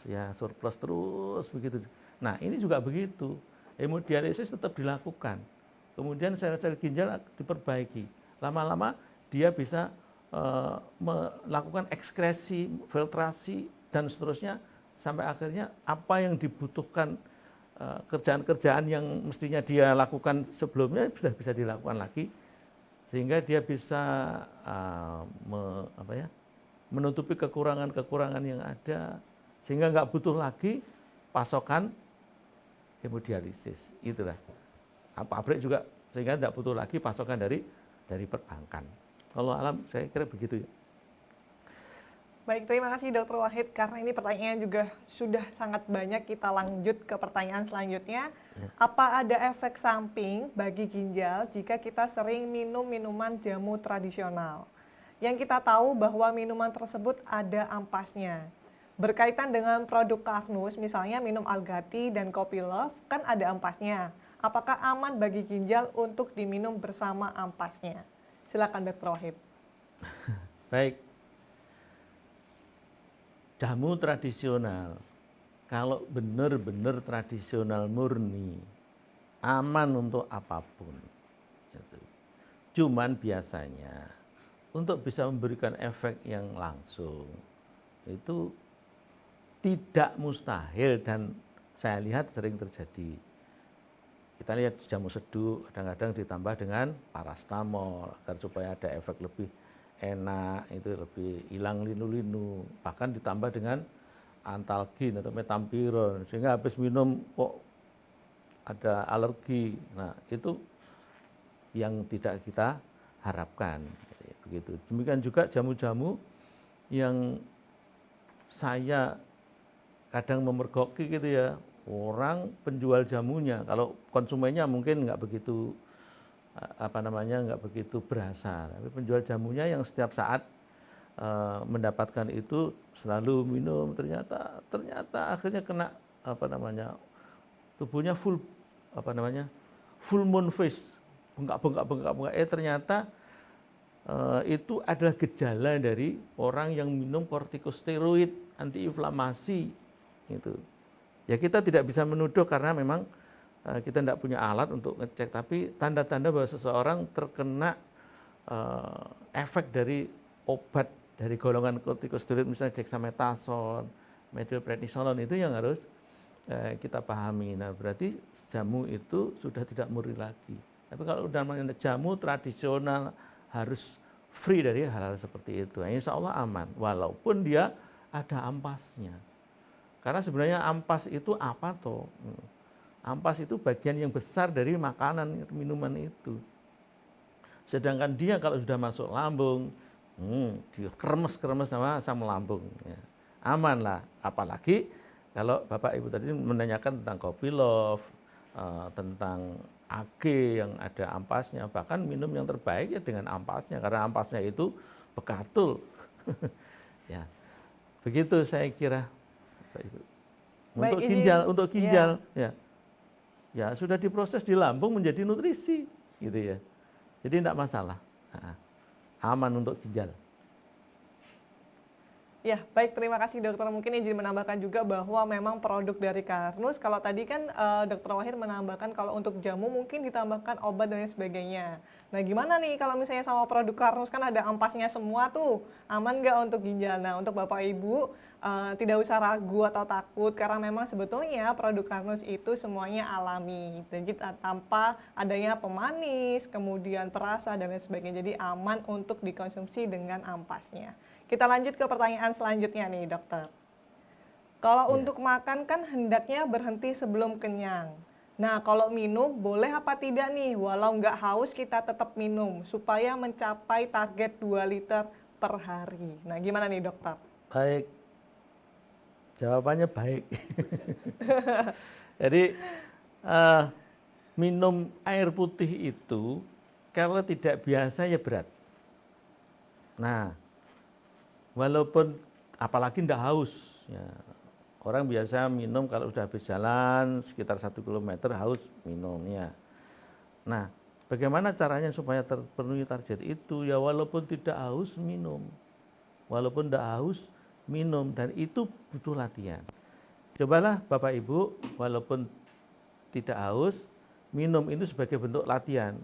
ya surplus terus begitu. Nah ini juga begitu, hemodialisis tetap dilakukan. Kemudian sel-sel ginjal diperbaiki. Lama-lama dia bisa melakukan ekskresi, filtrasi dan seterusnya sampai akhirnya apa yang dibutuhkan kerjaan-kerjaan yang mestinya dia lakukan sebelumnya sudah bisa dilakukan lagi, sehingga dia bisa menutupi kekurangan-kekurangan yang ada, sehingga nggak butuh lagi pasokan hemodialisis. Itulah. Pabrik juga sehingga tidak butuh lagi pasokan dari perbankan. Kalau alam saya kira begitu ya.
Baik, terima kasih Dr. Wahid, karena ini pertanyaannya juga sudah sangat banyak. Kita lanjut ke pertanyaan selanjutnya.
Ya.
Apa ada efek samping bagi ginjal jika kita sering minum minuman jamu tradisional? Yang kita tahu bahwa minuman tersebut ada ampasnya. Berkaitan dengan produk Karnus, misalnya minum Algati dan Kopi Love, kan ada ampasnya. Apakah aman bagi ginjal untuk diminum bersama ampasnya? Silakan Dr. Wahid.
Baik. Jamu tradisional, kalau benar-benar tradisional murni, aman untuk apapun. Gitu. Cuman biasanya, untuk bisa memberikan efek yang langsung, itu tidak mustahil dan saya lihat sering terjadi. Kita lihat jamu seduh, kadang-kadang ditambah dengan parastamol, agar supaya ada efek lebih enak, itu lebih hilang linu-linu, bahkan ditambah dengan antalgin atau metampiron, sehingga habis minum kok ada alergi. Nah, itu yang tidak kita harapkan. Begitu. Demikian juga jamu-jamu yang saya kadang memergoki gitu ya, orang penjual jamunya, kalau konsumennya mungkin nggak begitu nggak begitu berasa, tapi penjual jamunya yang setiap saat mendapatkan itu selalu minum, ternyata akhirnya kena tubuhnya full full moon face, bengkak, ternyata itu adalah gejala dari orang yang minum kortikosteroid antiinflamasi itu. Ya kita tidak bisa menuduh karena memang kita tidak punya alat untuk ngecek, tapi tanda-tanda bahwa seseorang terkena efek dari obat dari golongan kortikosteroid, misalnya dexamethasone, methylprednisolone, itu yang harus kita pahami. Nah, berarti jamu itu sudah tidak murni lagi. Tapi kalau udah jamu tradisional harus free dari hal-hal seperti itu. Nah, insya Allah aman, walaupun dia ada ampasnya. Karena sebenarnya ampas itu apa toh? Ampas itu bagian yang besar dari makanan, minuman itu. Sedangkan dia kalau sudah masuk lambung, dia kremes-kremes sama asam lambung. Ya. Aman lah. Apalagi kalau Bapak Ibu tadi menanyakan tentang Kopi Love, tentang AG yang ada ampasnya, bahkan minum yang terbaik ya dengan ampasnya, karena ampasnya itu bekatul. Ya, begitu saya kira. Untuk ginjal, ya sudah diproses di lambung menjadi nutrisi, gitu ya. Jadi tidak masalah, aman untuk ginjal.
Ya, baik, terima kasih dokter. Mungkin izin menambahkan juga bahwa memang produk dari Karnus, kalau tadi kan dokter Wahid menambahkan kalau untuk jamu mungkin ditambahkan obat dan lain sebagainya. Nah, gimana nih kalau misalnya sama produk Karnus kan ada ampasnya semua tuh, aman nggak untuk ginjal? Nah, untuk Bapak Ibu tidak usah ragu atau takut, karena memang sebetulnya produk Karnus itu semuanya alami. Jadi tanpa adanya pemanis, kemudian perasa dan lain sebagainya. Jadi aman untuk dikonsumsi dengan ampasnya. Kita lanjut ke pertanyaan selanjutnya nih dokter. Kalau untuk makan kan hendaknya berhenti sebelum kenyang. Nah kalau minum boleh apa tidak nih? Walau nggak haus kita tetap minum supaya mencapai target 2 liter per hari. Nah gimana nih dokter?
Baik, jawabannya baik. Jadi minum air putih itu kalau tidak biasa ya berat. Nah, walaupun apalagi tidak haus, ya. Orang biasa minum kalau sudah habis jalan sekitar 1 km haus minumnya. Nah, bagaimana caranya supaya terpenuhi target itu? Ya walaupun tidak haus minum, walaupun tidak haus minum, dan itu butuh latihan. Cobalah Bapak Ibu, walaupun tidak haus minum itu sebagai bentuk latihan.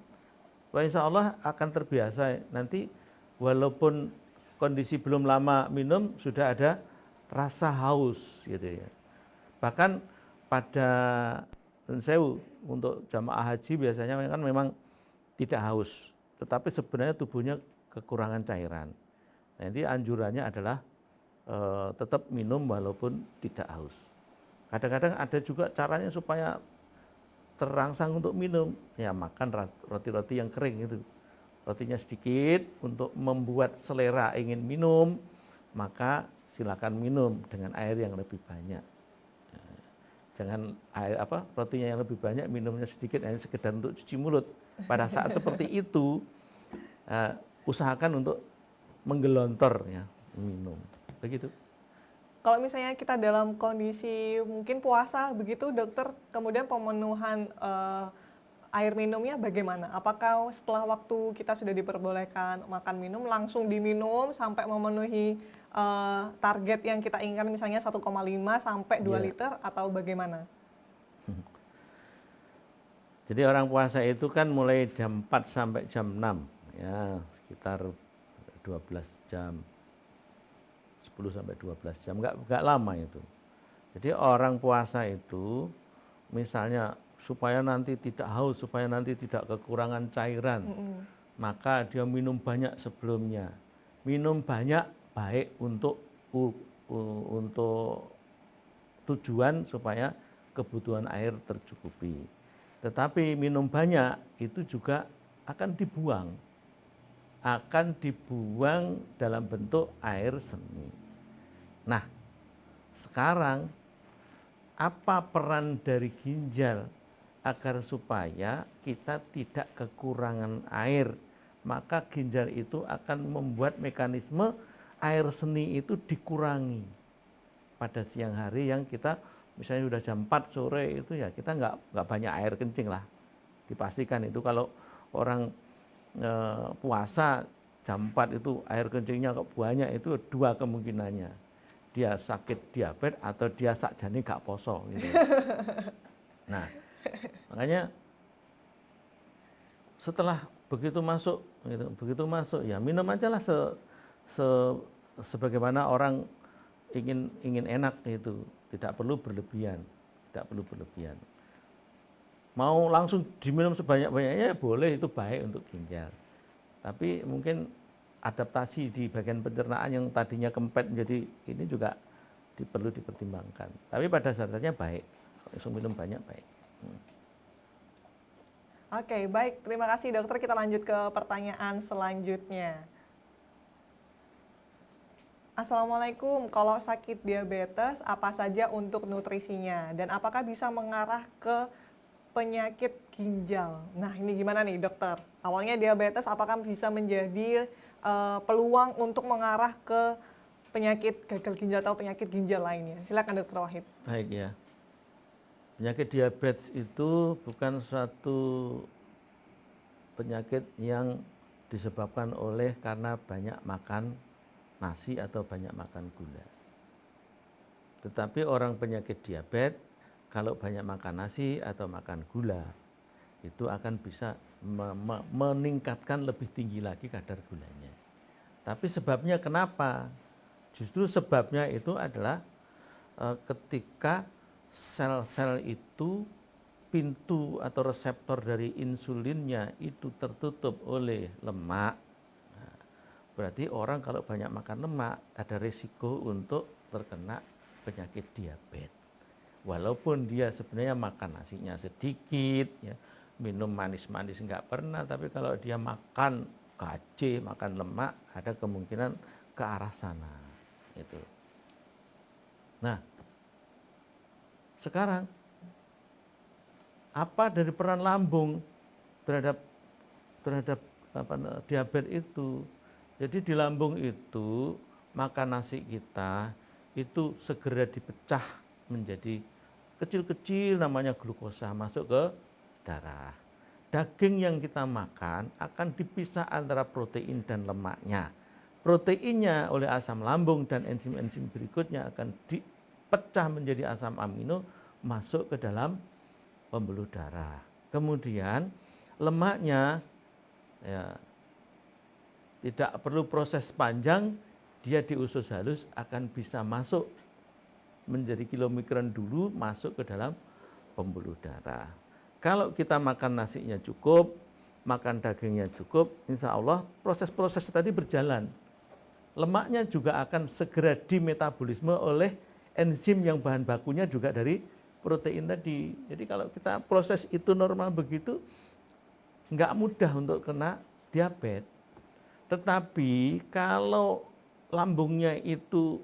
Wah, insya Allah akan terbiasa nanti, walaupun kondisi belum lama minum sudah ada rasa haus gitu ya. Bahkan pada sewu untuk jamaah haji biasanya kan memang tidak haus, tetapi sebenarnya tubuhnya kekurangan cairan. Nah, jadi anjurannya adalah tetap minum walaupun tidak haus. Kadang-kadang ada juga caranya supaya terangsang untuk minum, ya makan roti-roti yang kering itu. Rotinya sedikit untuk membuat selera ingin minum, maka silakan minum dengan air yang lebih banyak. Jangan rotinya yang lebih banyak, minumnya sedikit hanya sekedar untuk cuci mulut. Pada saat seperti itu, usahakan untuk menggelontor ya, minum. Begitu.
Kalau misalnya kita dalam kondisi mungkin puasa begitu dokter, kemudian pemenuhan air minumnya bagaimana? Apakah setelah waktu kita sudah diperbolehkan makan minum langsung diminum sampai memenuhi target yang kita inginkan misalnya 1,5 sampai 2 liter atau bagaimana?
Jadi orang puasa itu kan mulai jam 4 sampai jam 6 ya, sekitar 12 jam. 10 sampai 12 jam, enggak lama itu. Jadi orang puasa itu misalnya supaya nanti tidak haus, supaya nanti tidak kekurangan cairan, maka dia minum banyak sebelumnya. Minum banyak baik untuk tujuan supaya kebutuhan air tercukupi. Tetapi minum banyak itu juga akan dibuang dalam bentuk air seni. Nah, sekarang apa peran dari ginjal agar supaya kita tidak kekurangan air? Maka ginjal itu akan membuat mekanisme air seni itu dikurangi. Pada siang hari yang kita misalnya sudah jam 4 sore itu ya kita nggak banyak air kencing lah. Dipastikan itu kalau orang puasa jam 4 itu air kencingnya banyak, itu dua kemungkinannya. Dia sakit diabetes atau dia sakjane gak poso gitu. Nah, makanya setelah begitu masuk ya minum aja lah sebagaimana orang ingin enak itu, tidak perlu berlebihan. Mau langsung diminum sebanyak-banyaknya boleh, itu baik untuk ginjal. Tapi mungkin adaptasi di bagian pencernaan yang tadinya kempet menjadi ini juga perlu dipertimbangkan. Tapi pada dasarnya baik, langsung minum banyak baik.
Oke, baik. Terima kasih dokter. Kita lanjut ke pertanyaan selanjutnya. Assalamualaikum, kalau sakit diabetes apa saja untuk nutrisinya dan apakah bisa mengarah ke penyakit ginjal? Nah, ini gimana nih dokter? Awalnya diabetes apakah bisa menjadi peluang untuk mengarah ke penyakit gagal ginjal atau penyakit ginjal lainnya? Silakan dokter Wahid.
Baik ya. Penyakit diabetes itu bukan suatu penyakit yang disebabkan oleh karena banyak makan nasi atau banyak makan gula. Tetapi orang penyakit diabetes kalau banyak makan nasi atau makan gula itu akan bisa meningkatkan lebih tinggi lagi kadar gulanya. Tapi sebabnya kenapa? Justru sebabnya itu adalah ketika sel-sel itu pintu atau reseptor dari insulinnya itu tertutup oleh lemak. Nah, berarti orang kalau banyak makan lemak ada risiko untuk terkena penyakit diabetes. Walaupun dia sebenarnya makan nasinya sedikit, ya, minum manis-manis nggak pernah, tapi kalau dia makan gaje, makan lemak, ada kemungkinan ke arah sana. Itu. Nah, sekarang apa dari peran lambung terhadap diabetes itu? Jadi di lambung itu makan nasi kita itu segera dipecah menjadi kecil-kecil namanya glukosa masuk ke darah. Daging yang kita makan akan dipisah antara protein dan lemaknya. Proteinnya oleh asam lambung dan enzim-enzim berikutnya akan dipecah menjadi asam amino masuk ke dalam pembuluh darah. Kemudian lemaknya ya, tidak perlu proses panjang, dia di usus halus akan bisa masuk menjadi kilomikron dulu masuk ke dalam pembuluh darah. Kalau kita makan nasinya cukup, makan dagingnya cukup, insya Allah proses-proses tadi berjalan. lemaknya juga akan segera dimetabolisme oleh enzim yang bahan bakunya juga dari protein tadi. Jadi kalau kita proses itu normal begitu, nggak mudah untuk kena diabetes. Tetapi kalau lambungnya itu,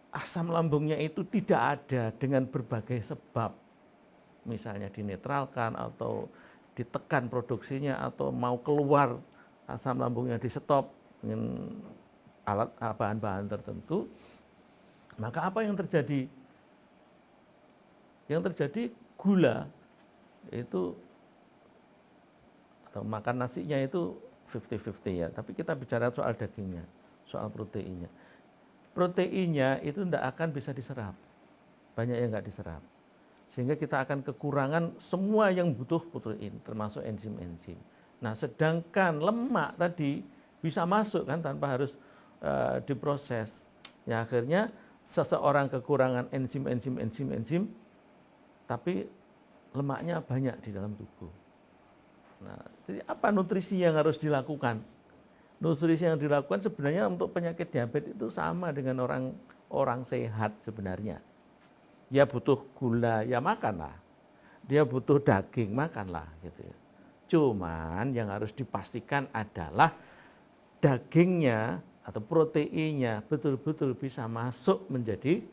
asam lambungnya itu tidak ada dengan berbagai sebab, misalnya dinetralkan atau ditekan produksinya atau mau keluar asam lambungnya di stop dengan alat bahan-bahan tertentu, maka apa yang terjadi? Yang terjadi gula itu atau makan nasinya itu 50-50 ya, tapi kita bicara soal dagingnya, soal proteinnya. Proteinnya itu tidak akan bisa diserap, banyak yang nggak diserap. Sehingga kita akan kekurangan semua yang butuh protein, termasuk enzim-enzim. Nah, sedangkan lemak tadi bisa masuk kan tanpa harus diproses. Ya, akhirnya seseorang kekurangan enzim, tapi lemaknya banyak di dalam tubuh. Nah, jadi apa nutrisi yang harus dilakukan? Nutrisi yang dilakukan sebenarnya untuk penyakit diabetes itu sama dengan orang sehat sebenarnya. Dia butuh gula, ya makanlah. Dia butuh daging, makanlah gitu ya. Cuman yang harus dipastikan adalah dagingnya atau proteinnya betul-betul bisa masuk menjadi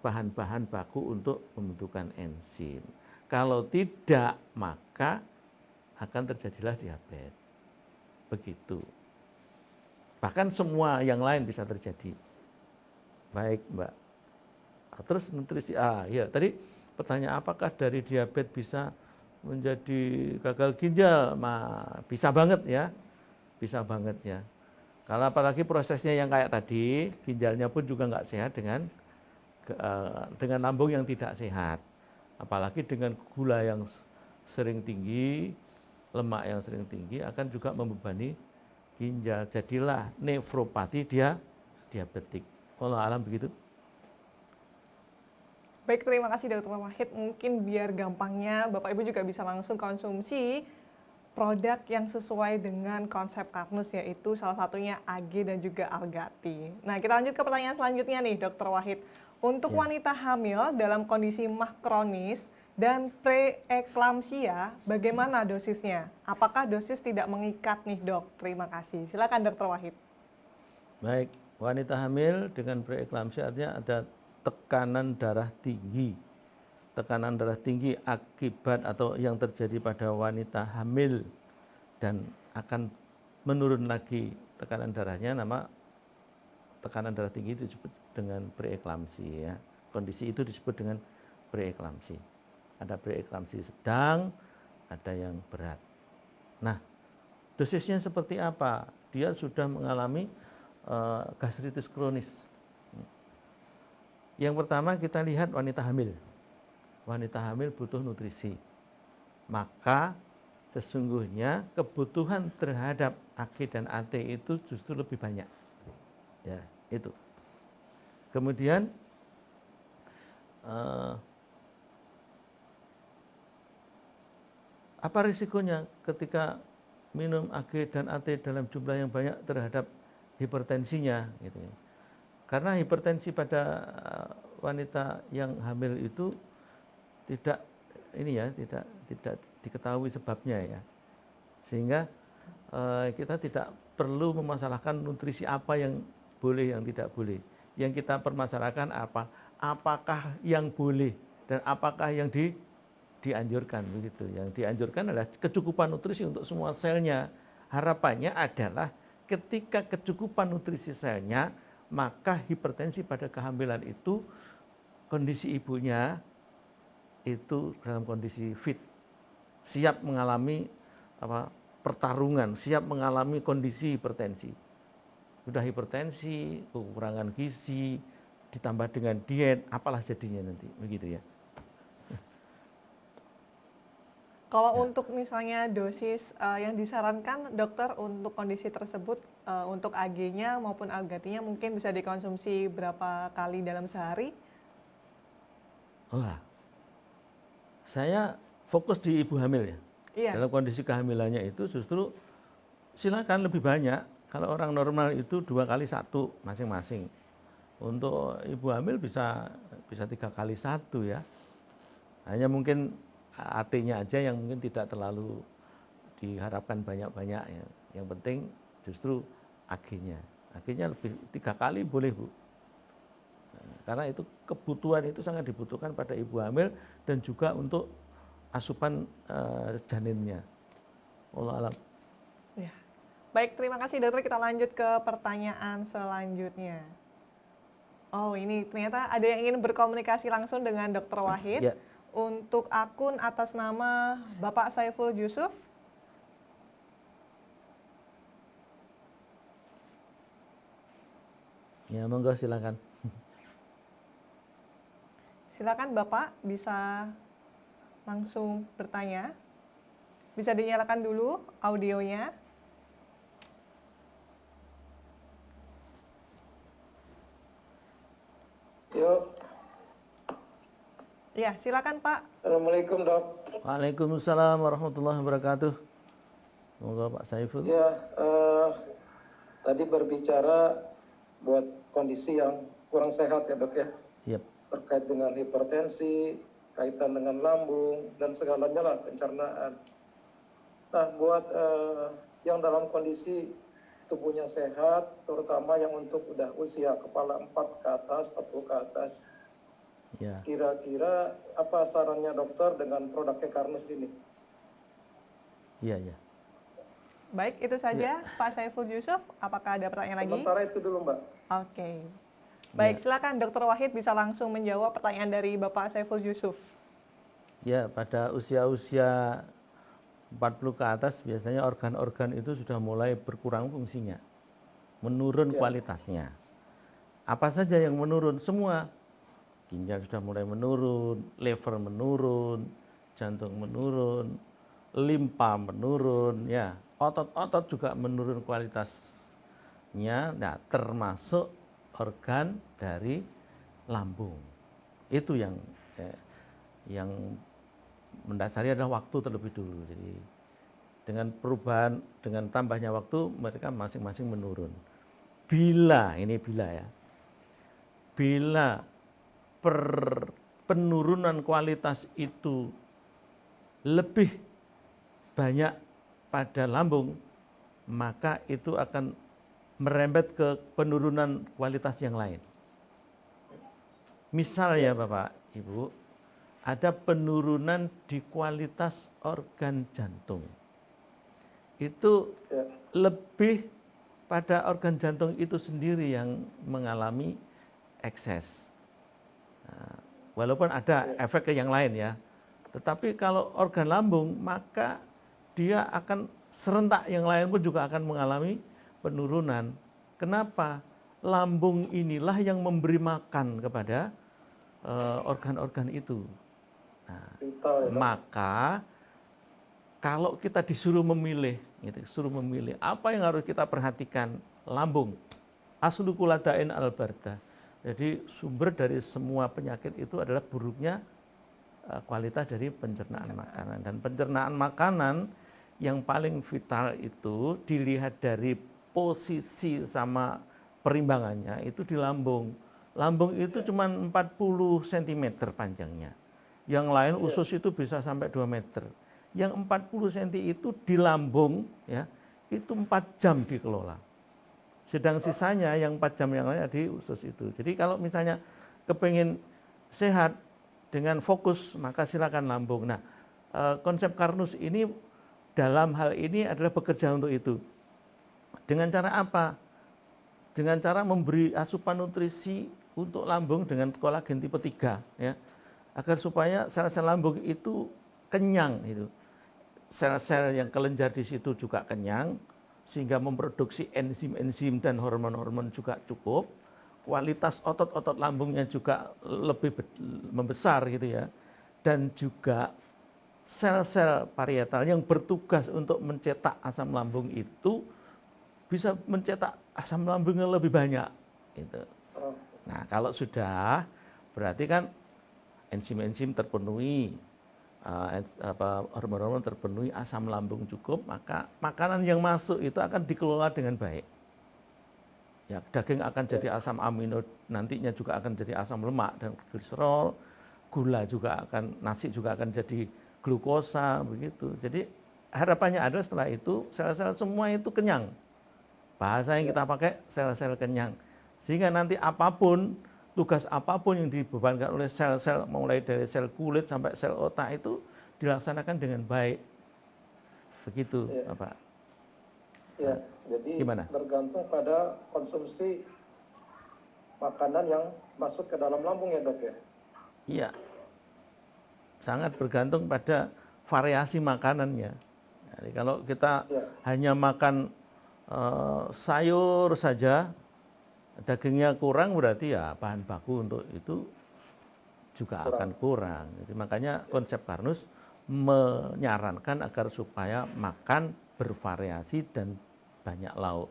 bahan-bahan baku untuk pembentukan enzim. Kalau tidak, maka akan terjadilah diabetes. Begitu. Bahkan semua yang lain bisa terjadi. Baik, Mbak. Terus nutrisi, ya tadi pertanyaan apakah dari diabetes bisa menjadi gagal ginjal? Bisa banget ya. Bisa banget ya. Kalau apalagi prosesnya yang kayak tadi, ginjalnya pun juga nggak sehat dengan lambung yang tidak sehat. Apalagi dengan gula yang sering tinggi, lemak yang sering tinggi akan juga membebani ginjal. Jadilah nefropati diabetik. Wallahu alam begitu.
Baik, terima kasih Dr. Wahid. Mungkin biar gampangnya Bapak Ibu juga bisa langsung konsumsi produk yang sesuai dengan konsep Karnus, yaitu salah satunya AG dan juga Algati. Nah, kita lanjut ke pertanyaan selanjutnya nih, Dr. Wahid. Untuk wanita hamil dalam kondisi MAH kronis dan preeklamsia, bagaimana dosisnya? Apakah dosis tidak mengikat nih, Dok? Terima kasih. Silakan Dr. Wahid.
Baik, wanita hamil dengan preeklamsia artinya ada tekanan darah tinggi. Tekanan darah tinggi akibat atau yang terjadi pada wanita hamil dan akan menurun lagi tekanan darahnya, nama tekanan darah tinggi itu disebut dengan preeklamsi ya. Kondisi itu disebut dengan preeklamsi. Ada preeklamsi sedang, ada yang berat. Nah, dosisnya seperti apa? Dia sudah mengalami gastritis kronis. Yang pertama kita lihat wanita hamil. Wanita hamil butuh nutrisi. Maka sesungguhnya kebutuhan terhadap AG dan AT itu justru lebih banyak. Ya, itu. Kemudian apa risikonya ketika minum AG dan AT dalam jumlah yang banyak terhadap hipertensinya gitu ya. Karena hipertensi pada wanita yang hamil itu tidak diketahui sebabnya ya. Sehingga kita tidak perlu memasalahkan nutrisi apa yang boleh, yang tidak boleh. Yang kita permasalahkan apakah yang boleh dan apakah yang dianjurkan begitu. Yang dianjurkan adalah kecukupan nutrisi untuk semua selnya. Harapannya adalah ketika kecukupan nutrisi selnya, maka hipertensi pada kehamilan itu kondisi ibunya itu dalam kondisi fit, siap mengalami pertarungan, siap mengalami kondisi hipertensi. Sudah hipertensi, kekurangan gizi, ditambah dengan diet, apalah jadinya nanti, begitu ya.
Kalau untuk misalnya dosis yang disarankan dokter untuk kondisi tersebut, untuk AG-nya maupun Algatinya mungkin bisa dikonsumsi berapa kali dalam sehari?
Wah, saya fokus di ibu hamil ya.
Iya.
Dalam kondisi kehamilannya itu justru silakan lebih banyak Kalau orang normal itu 2x1 masing-masing. Untuk ibu hamil bisa 3x1 ya. Hanya mungkin AT-nya aja yang mungkin tidak terlalu diharapkan banyak-banyak ya. Yang penting justru AG-nya. AG-nya lebih 3 kali boleh Bu. Karena itu kebutuhan itu sangat dibutuhkan pada ibu hamil dan juga untuk asupan janinnya. Wallah alam.
Ya. Baik, terima kasih dokter. Kita lanjut ke pertanyaan selanjutnya. Oh, ini ternyata ada yang ingin berkomunikasi langsung dengan Dokter Wahid.
Ya.
Untuk akun atas nama Bapak Saiful Yusuf.
Ya, monggo silakan.
Silakan Bapak bisa langsung bertanya. Bisa dinyalakan dulu audionya.
Yuk,
Ya, silakan Pak.
Assalamualaikum dok.
Waalaikumsalam warahmatullahi wabarakatuh. Monggo Pak Saiful.
Ya, tadi berbicara buat kondisi yang kurang sehat ya dok ya,
Yep.
terkait dengan hipertensi, kaitan dengan lambung dan segalanya lah pencernaan. Nah, buat yang dalam kondisi tubuhnya sehat, terutama yang untuk udah usia kepala 4 ke atas, 40 ke atas,
Ya.
kira-kira apa sarannya dokter dengan produknya Karnus ini?
Iya, ya.
Baik, itu saja Pak Saiful Yusuf. Apakah ada pertanyaan lagi?
Sementara itu dulu Mbak.
Oke. Baik, silakan Dokter Wahid bisa langsung menjawab pertanyaan dari Bapak Saiful Yusuf.
Ya, pada usia-usia 40 ke atas biasanya organ-organ itu sudah mulai berkurang fungsinya. Menurun kualitasnya. Apa saja yang menurun? Semua. Ginjal sudah mulai menurun, liver menurun, jantung menurun, limpa menurun, ya. Otot-otot juga menurun kualitasnya, nah, termasuk organ dari lambung. Itu yang mendasari adalah waktu terlebih dulu. Jadi dengan perubahan, dengan tambahnya waktu, mereka masing-masing menurun. Bila penurunan kualitas itu lebih banyak pada lambung, maka itu akan merembet ke penurunan kualitas yang lain. Misal ya Bapak, Ibu, ada penurunan di kualitas organ jantung. Itu lebih pada organ jantung itu sendiri yang mengalami ekses. Nah, walaupun ada efek ke yang lain ya, tetapi kalau organ lambung maka dia akan serentak yang lain pun juga akan mengalami penurunan. Kenapa? Lambung inilah yang memberi makan kepada organ-organ itu. Nah, maka kalau kita disuruh memilih, apa yang harus kita perhatikan? Lambung. Aslu kuladain al-barda. Jadi sumber dari semua penyakit itu adalah buruknya kualitas dari pencernaan makanan. Dan pencernaan makanan yang paling vital itu dilihat dari posisi sama perimbangannya itu di lambung. Lambung itu cuma 40 cm panjangnya. Yang lain usus itu bisa sampai 2 meter. Yang 40 cm itu di lambung ya, itu 4 jam dikelola. Sedang sisanya yang 4 jam yang lain di usus itu. Jadi kalau misalnya kepingin sehat dengan fokus, maka silakan lambung. Nah, konsep Karnus ini dalam hal ini adalah bekerja untuk itu. Dengan cara apa? Dengan cara memberi asupan nutrisi untuk lambung dengan kolagen tipe 3 ya. Agar supaya sel-sel lambung itu kenyang itu. Sel-sel yang kelenjar di situ juga kenyang sehingga memproduksi enzim-enzim dan hormon-hormon juga cukup. Kualitas otot-otot lambungnya juga lebih membesar gitu ya. Dan juga sel-sel parietal yang bertugas untuk mencetak asam lambung itu bisa mencetak asam lambung yang lebih banyak gitu. Nah, kalau sudah berarti kan enzim-enzim terpenuhi, hormon-hormon terpenuhi, asam lambung cukup, maka makanan yang masuk itu akan dikelola dengan baik. Ya, daging akan jadi asam amino, nantinya juga akan jadi asam lemak dan gliserol, gula juga akan, nasi juga akan jadi glukosa begitu. Jadi harapannya adalah setelah itu sel-sel semua itu kenyang. Bahasa yang kita pakai sel-sel kenyang. Sehingga nanti apapun, tugas apapun yang dibebankan oleh sel-sel, mulai dari sel kulit sampai sel otak itu dilaksanakan dengan baik. Begitu, Bapak.
Ya, jadi
Gimana?
bergantung pada konsumsi makanan yang masuk ke dalam lambung ya dok ya?
Iya, sangat bergantung pada variasi makanannya. Jadi kalau kita hanya makan sayur saja, dagingnya kurang berarti ya bahan baku untuk itu juga akan kurang. Jadi makanya konsep Karnus menyarankan agar supaya makan bervariasi dan banyak lauk.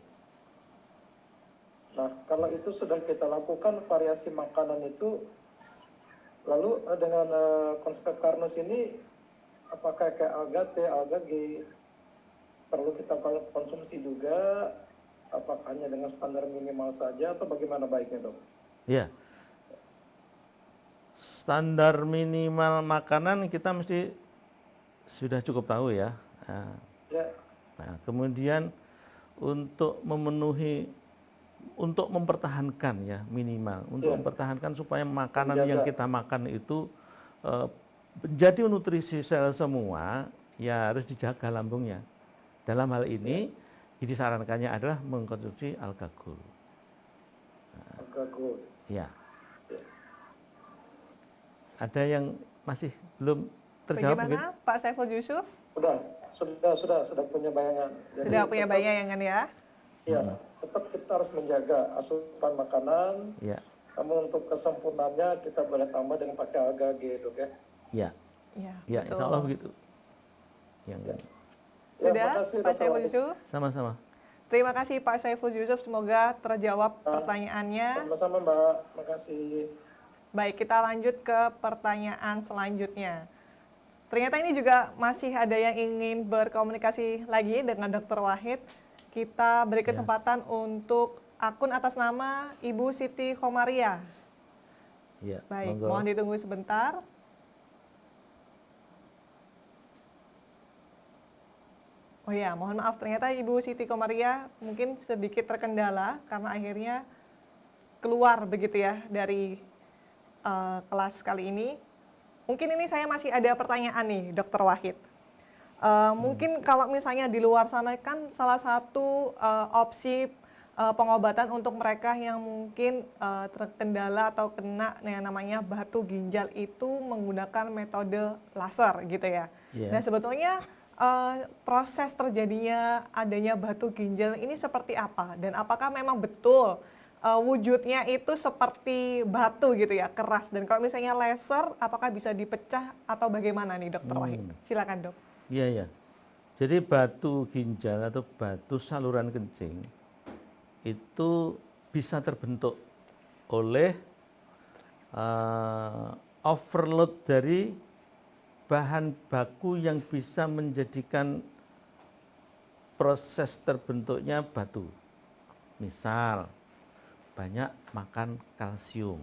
Nah, kalau itu sudah kita lakukan variasi makanan itu, lalu dengan konsep Karnus ini, apakah kayak alga T, alga G, perlu kita konsumsi juga? Apakah hanya dengan standar minimal saja atau bagaimana baiknya dok?
Ya, standar minimal makanan kita mesti sudah cukup tahu ya. Nah, kemudian untuk memenuhi, untuk mempertahankan ya minimal, untuk mempertahankan supaya makanan yang kita makan itu menjadi nutrisi sel semua, ya harus dijaga lambungnya. Dalam hal ini disarankannya adalah mengkonsumsi alga gold.
Alga gold.
Ya. Ada yang masih belum terjawab?
Bagaimana Pak Saiful Yusuf?
Sudah punya bayangan.
Jadi, sudah punya bayangan ya?
Iya, tetap kita harus menjaga asupan makanan.
Ya.
Namun untuk kesempurnaannya kita boleh tambah dengan pakai alga G dok ya?
Ya. Ya, insya Allah begitu.
Sudah, Pak Saiful Yusuf?
Sama-sama.
Terima kasih Pak Saiful Yusuf, semoga terjawab pertanyaannya.
Sama-sama Mbak, makasih.
Baik, kita lanjut ke pertanyaan selanjutnya. Ternyata ini juga masih ada yang ingin berkomunikasi lagi dengan Dr. Wahid. Kita beri kesempatan untuk akun atas nama Ibu Siti Khomaria.
Ya,
baik, mohon ditunggu sebentar. Oh ya, mohon maaf, ternyata Ibu Siti Khomaria mungkin sedikit terkendala karena akhirnya keluar begitu ya dari kelas kali ini. Mungkin ini saya masih ada pertanyaan nih, Dr. Wahid. Mungkin kalau misalnya di luar sana kan salah satu opsi pengobatan untuk mereka yang mungkin terkendala atau kena yang namanya batu ginjal itu menggunakan metode laser gitu ya. Nah sebetulnya proses terjadinya adanya batu ginjal ini seperti apa? Dan apakah memang betul wujudnya itu seperti batu gitu ya, keras? Dan kalau misalnya laser, apakah bisa dipecah atau bagaimana nih Dr. Wahid? Silakan dok.
Iya. Jadi batu ginjal atau batu saluran kencing itu bisa terbentuk oleh overload dari bahan baku yang bisa menjadikan proses terbentuknya batu. Misal, banyak makan kalsium.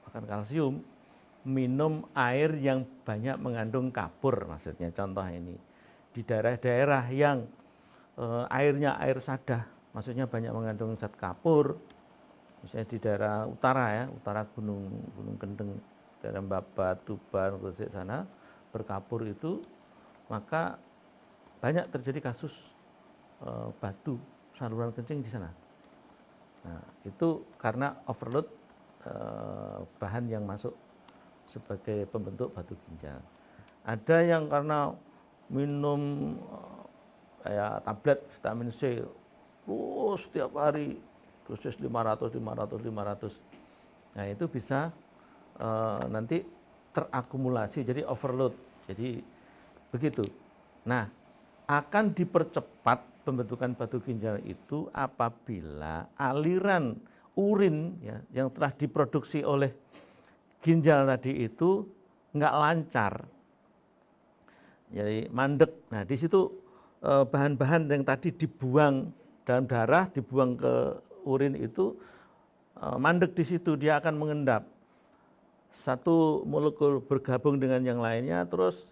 Makan kalsium, minum air yang banyak mengandung kapur, maksudnya contoh ini. Di daerah-daerah yang airnya air sadah, maksudnya banyak mengandung zat kapur, misalnya di daerah utara ya, utara Gunung Kendeng, daerah Babat, Tuban, Gresik sana, berkapur itu, maka banyak terjadi kasus batu saluran kencing di sana. Nah, itu karena overload bahan yang masuk sebagai pembentuk batu ginjal. Ada yang karena minum kayak tablet vitamin C setiap hari dosis 500. Nah, itu bisa nanti terakumulasi jadi overload. Jadi begitu. Nah, akan dipercepat pembentukan batu ginjal itu apabila aliran urin ya, yang telah diproduksi oleh ginjal tadi itu nggak lancar, jadi mandek. Nah, di situ bahan-bahan yang tadi dibuang dalam darah, dibuang ke urin itu mandek di situ, dia akan mengendap. Satu molekul bergabung dengan yang lainnya, terus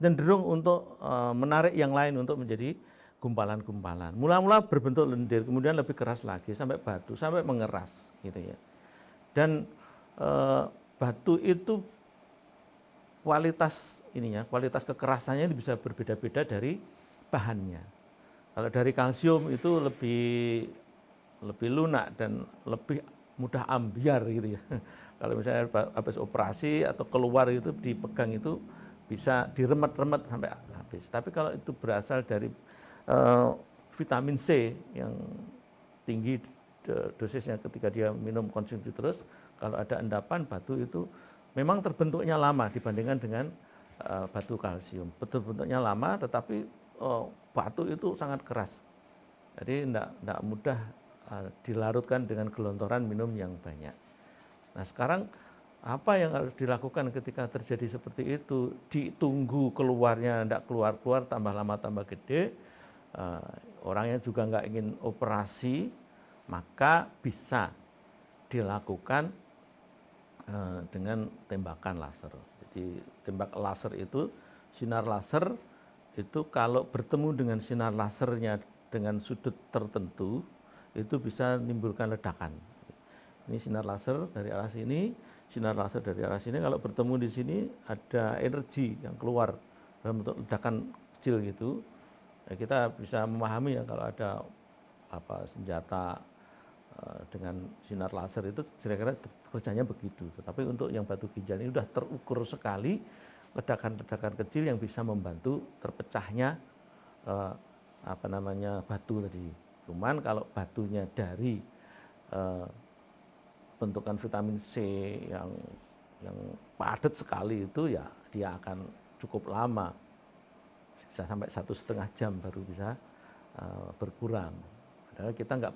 cenderung untuk menarik yang lain untuk menjadi gumpalan-gumpalan. Mula-mula berbentuk lendir, kemudian lebih keras lagi sampai batu, sampai mengeras gitu ya. Dan batu itu kualitas kualitas kekerasannya bisa berbeda-beda dari bahannya. Kalau dari kalsium itu lebih lunak dan lebih mudah ambiar gitu ya. Kalau misalnya habis operasi atau keluar itu dipegang itu bisa diremet-remet sampai habis. Tapi kalau itu berasal dari vitamin C yang tinggi dosisnya ketika dia minum konsumsi terus, kalau ada endapan batu itu memang terbentuknya lama dibandingkan dengan batu kalsium. Bentuknya lama, tetapi batu itu sangat keras. Jadi tidak mudah dilarutkan dengan gelontoran minum yang banyak. Nah sekarang apa yang harus dilakukan ketika terjadi seperti itu? Ditunggu keluarnya, tidak keluar-keluar, tambah lama tambah gede. Orangnya juga nggak ingin operasi, maka bisa dilakukan dengan tembakan laser. Jadi tembak laser itu, sinar laser itu kalau bertemu dengan sinar lasernya dengan sudut tertentu, itu bisa menimbulkan ledakan. Ini sinar laser dari arah sini, sinar laser dari arah sini. Kalau bertemu di sini ada energi yang keluar dalam bentuk ledakan kecil gitu. Ya, kita bisa memahami ya kalau ada senjata dengan sinar laser itu kira-kira kerjanya begitu. Tetapi untuk yang batu ginjal ini sudah terukur sekali ledakan-ledakan kecil yang bisa membantu terpecahnya batu tadi. Cuman kalau batunya dari bentukan vitamin C yang padat sekali itu ya dia akan cukup lama, bisa sampai 1,5 jam baru bisa berkurang. Padahal kita nggak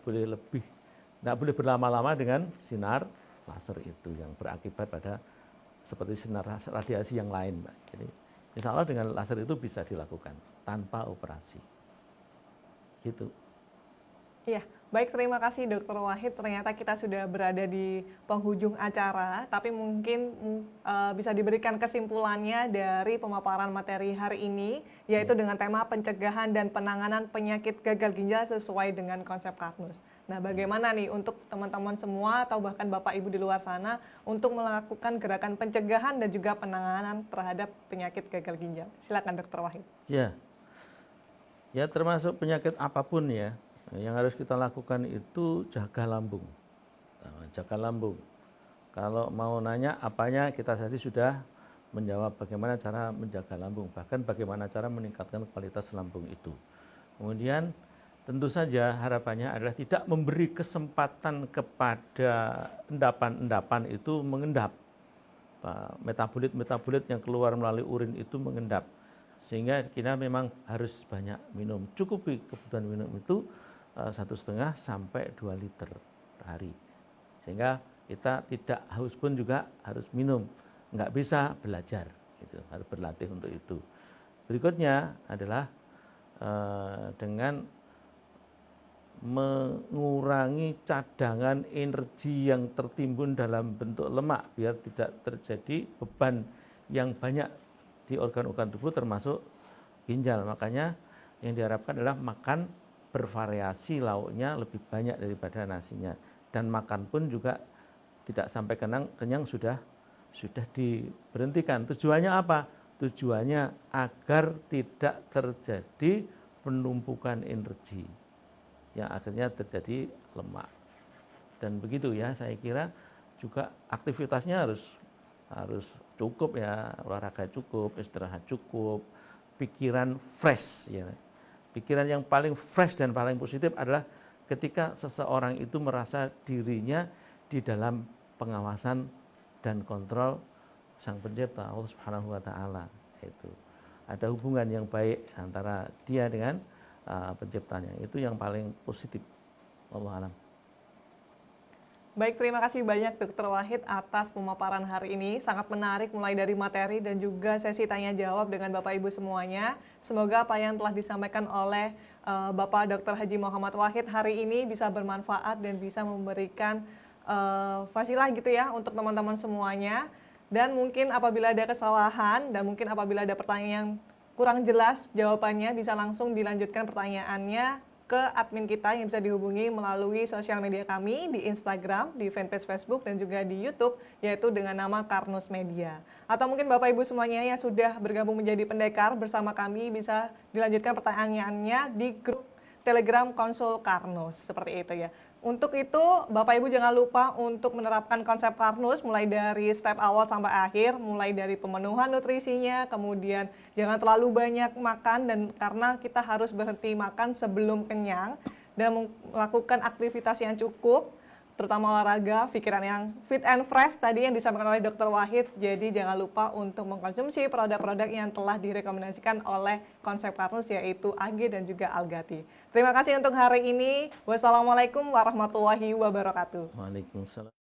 boleh berlama-lama dengan sinar laser itu yang berakibat pada seperti sinar radiasi yang lain, Mbak. Jadi insya Allah dengan laser itu bisa dilakukan tanpa operasi. Gitu.
Iya, baik, terima kasih Dr. Wahid. Ternyata kita sudah berada di penghujung acara, tapi mungkin bisa diberikan kesimpulannya dari pemaparan materi hari ini, yaitu dengan tema pencegahan dan penanganan penyakit gagal ginjal sesuai dengan konsep Karnus. Nah, bagaimana nih untuk teman-teman semua atau bahkan Bapak Ibu di luar sana untuk melakukan gerakan pencegahan dan juga penanganan terhadap penyakit gagal ginjal? Silakan Dr. Wahid.
Ya termasuk penyakit apapun ya. Yang harus kita lakukan itu jaga lambung. Jaga lambung. Kalau mau nanya apanya, kita tadi sudah menjawab bagaimana cara menjaga lambung, bahkan bagaimana cara meningkatkan kualitas lambung itu. Kemudian tentu saja harapannya adalah tidak memberi kesempatan kepada endapan-endapan itu mengendap. Metabolit-metabolit yang keluar melalui urin itu mengendap. Sehingga kita memang harus banyak minum. Cukupi kebutuhan minum itu 1,5 sampai 2 liter per hari. Sehingga kita tidak haus pun juga harus minum. Nggak bisa belajar, gitu. Harus berlatih untuk itu. Berikutnya adalah dengan mengurangi cadangan energi yang tertimbun dalam bentuk lemak biar tidak terjadi beban yang banyak di organ-organ tubuh termasuk ginjal. Makanya yang diharapkan adalah makan bervariasi, lauknya lebih banyak daripada nasinya, dan makan pun juga tidak sampai kenyang sudah diberhentikan. Tujuannya apa? Tujuannya agar tidak terjadi penumpukan energi yang akhirnya terjadi lemak. Dan begitu ya, saya kira juga aktivitasnya harus cukup ya, olahraga cukup, istirahat cukup, pikiran fresh ya. Pikiran yang paling fresh dan paling positif adalah ketika seseorang itu merasa dirinya di dalam pengawasan dan kontrol Sang Pencipta Allah Subhanahu wa taala. Itu ada hubungan yang baik antara dia dengan penciptanya. Itu yang paling positif. Wallahu a'lam.
Baik, terima kasih banyak Dr. Wahid atas pemaparan hari ini. Sangat menarik mulai dari materi dan juga sesi tanya jawab dengan Bapak Ibu semuanya. Semoga apa yang telah disampaikan oleh Bapak Dr. Haji Muhammad Wahid hari ini bisa bermanfaat dan bisa memberikan fasilah gitu ya untuk teman-teman semuanya. Dan mungkin apabila ada kesalahan dan mungkin apabila ada pertanyaan yang kurang jelas jawabannya, bisa langsung dilanjutkan pertanyaannya ke admin kita yang bisa dihubungi melalui sosial media kami di Instagram, di fanpage Facebook, dan juga di YouTube, yaitu dengan nama Karnus Media. Atau mungkin Bapak Ibu semuanya yang sudah bergabung menjadi pendekar bersama kami bisa dilanjutkan pertanyaannya di grup Telegram Konsul Karnus, seperti itu ya. Untuk itu, Bapak Ibu jangan lupa untuk menerapkan konsep Karnus mulai dari step awal sampai akhir, mulai dari pemenuhan nutrisinya, kemudian jangan terlalu banyak makan dan karena kita harus berhenti makan sebelum kenyang dan melakukan aktivitas yang cukup, terutama olahraga, pikiran yang fit and fresh tadi yang disampaikan oleh Dr. Wahid. Jadi jangan lupa untuk mengkonsumsi produk-produk yang telah direkomendasikan oleh konsep Karnus yaitu AG dan juga Algati. Terima kasih untuk hari ini. Wassalamualaikum warahmatullahi wabarakatuh.
Waalaikumsalam.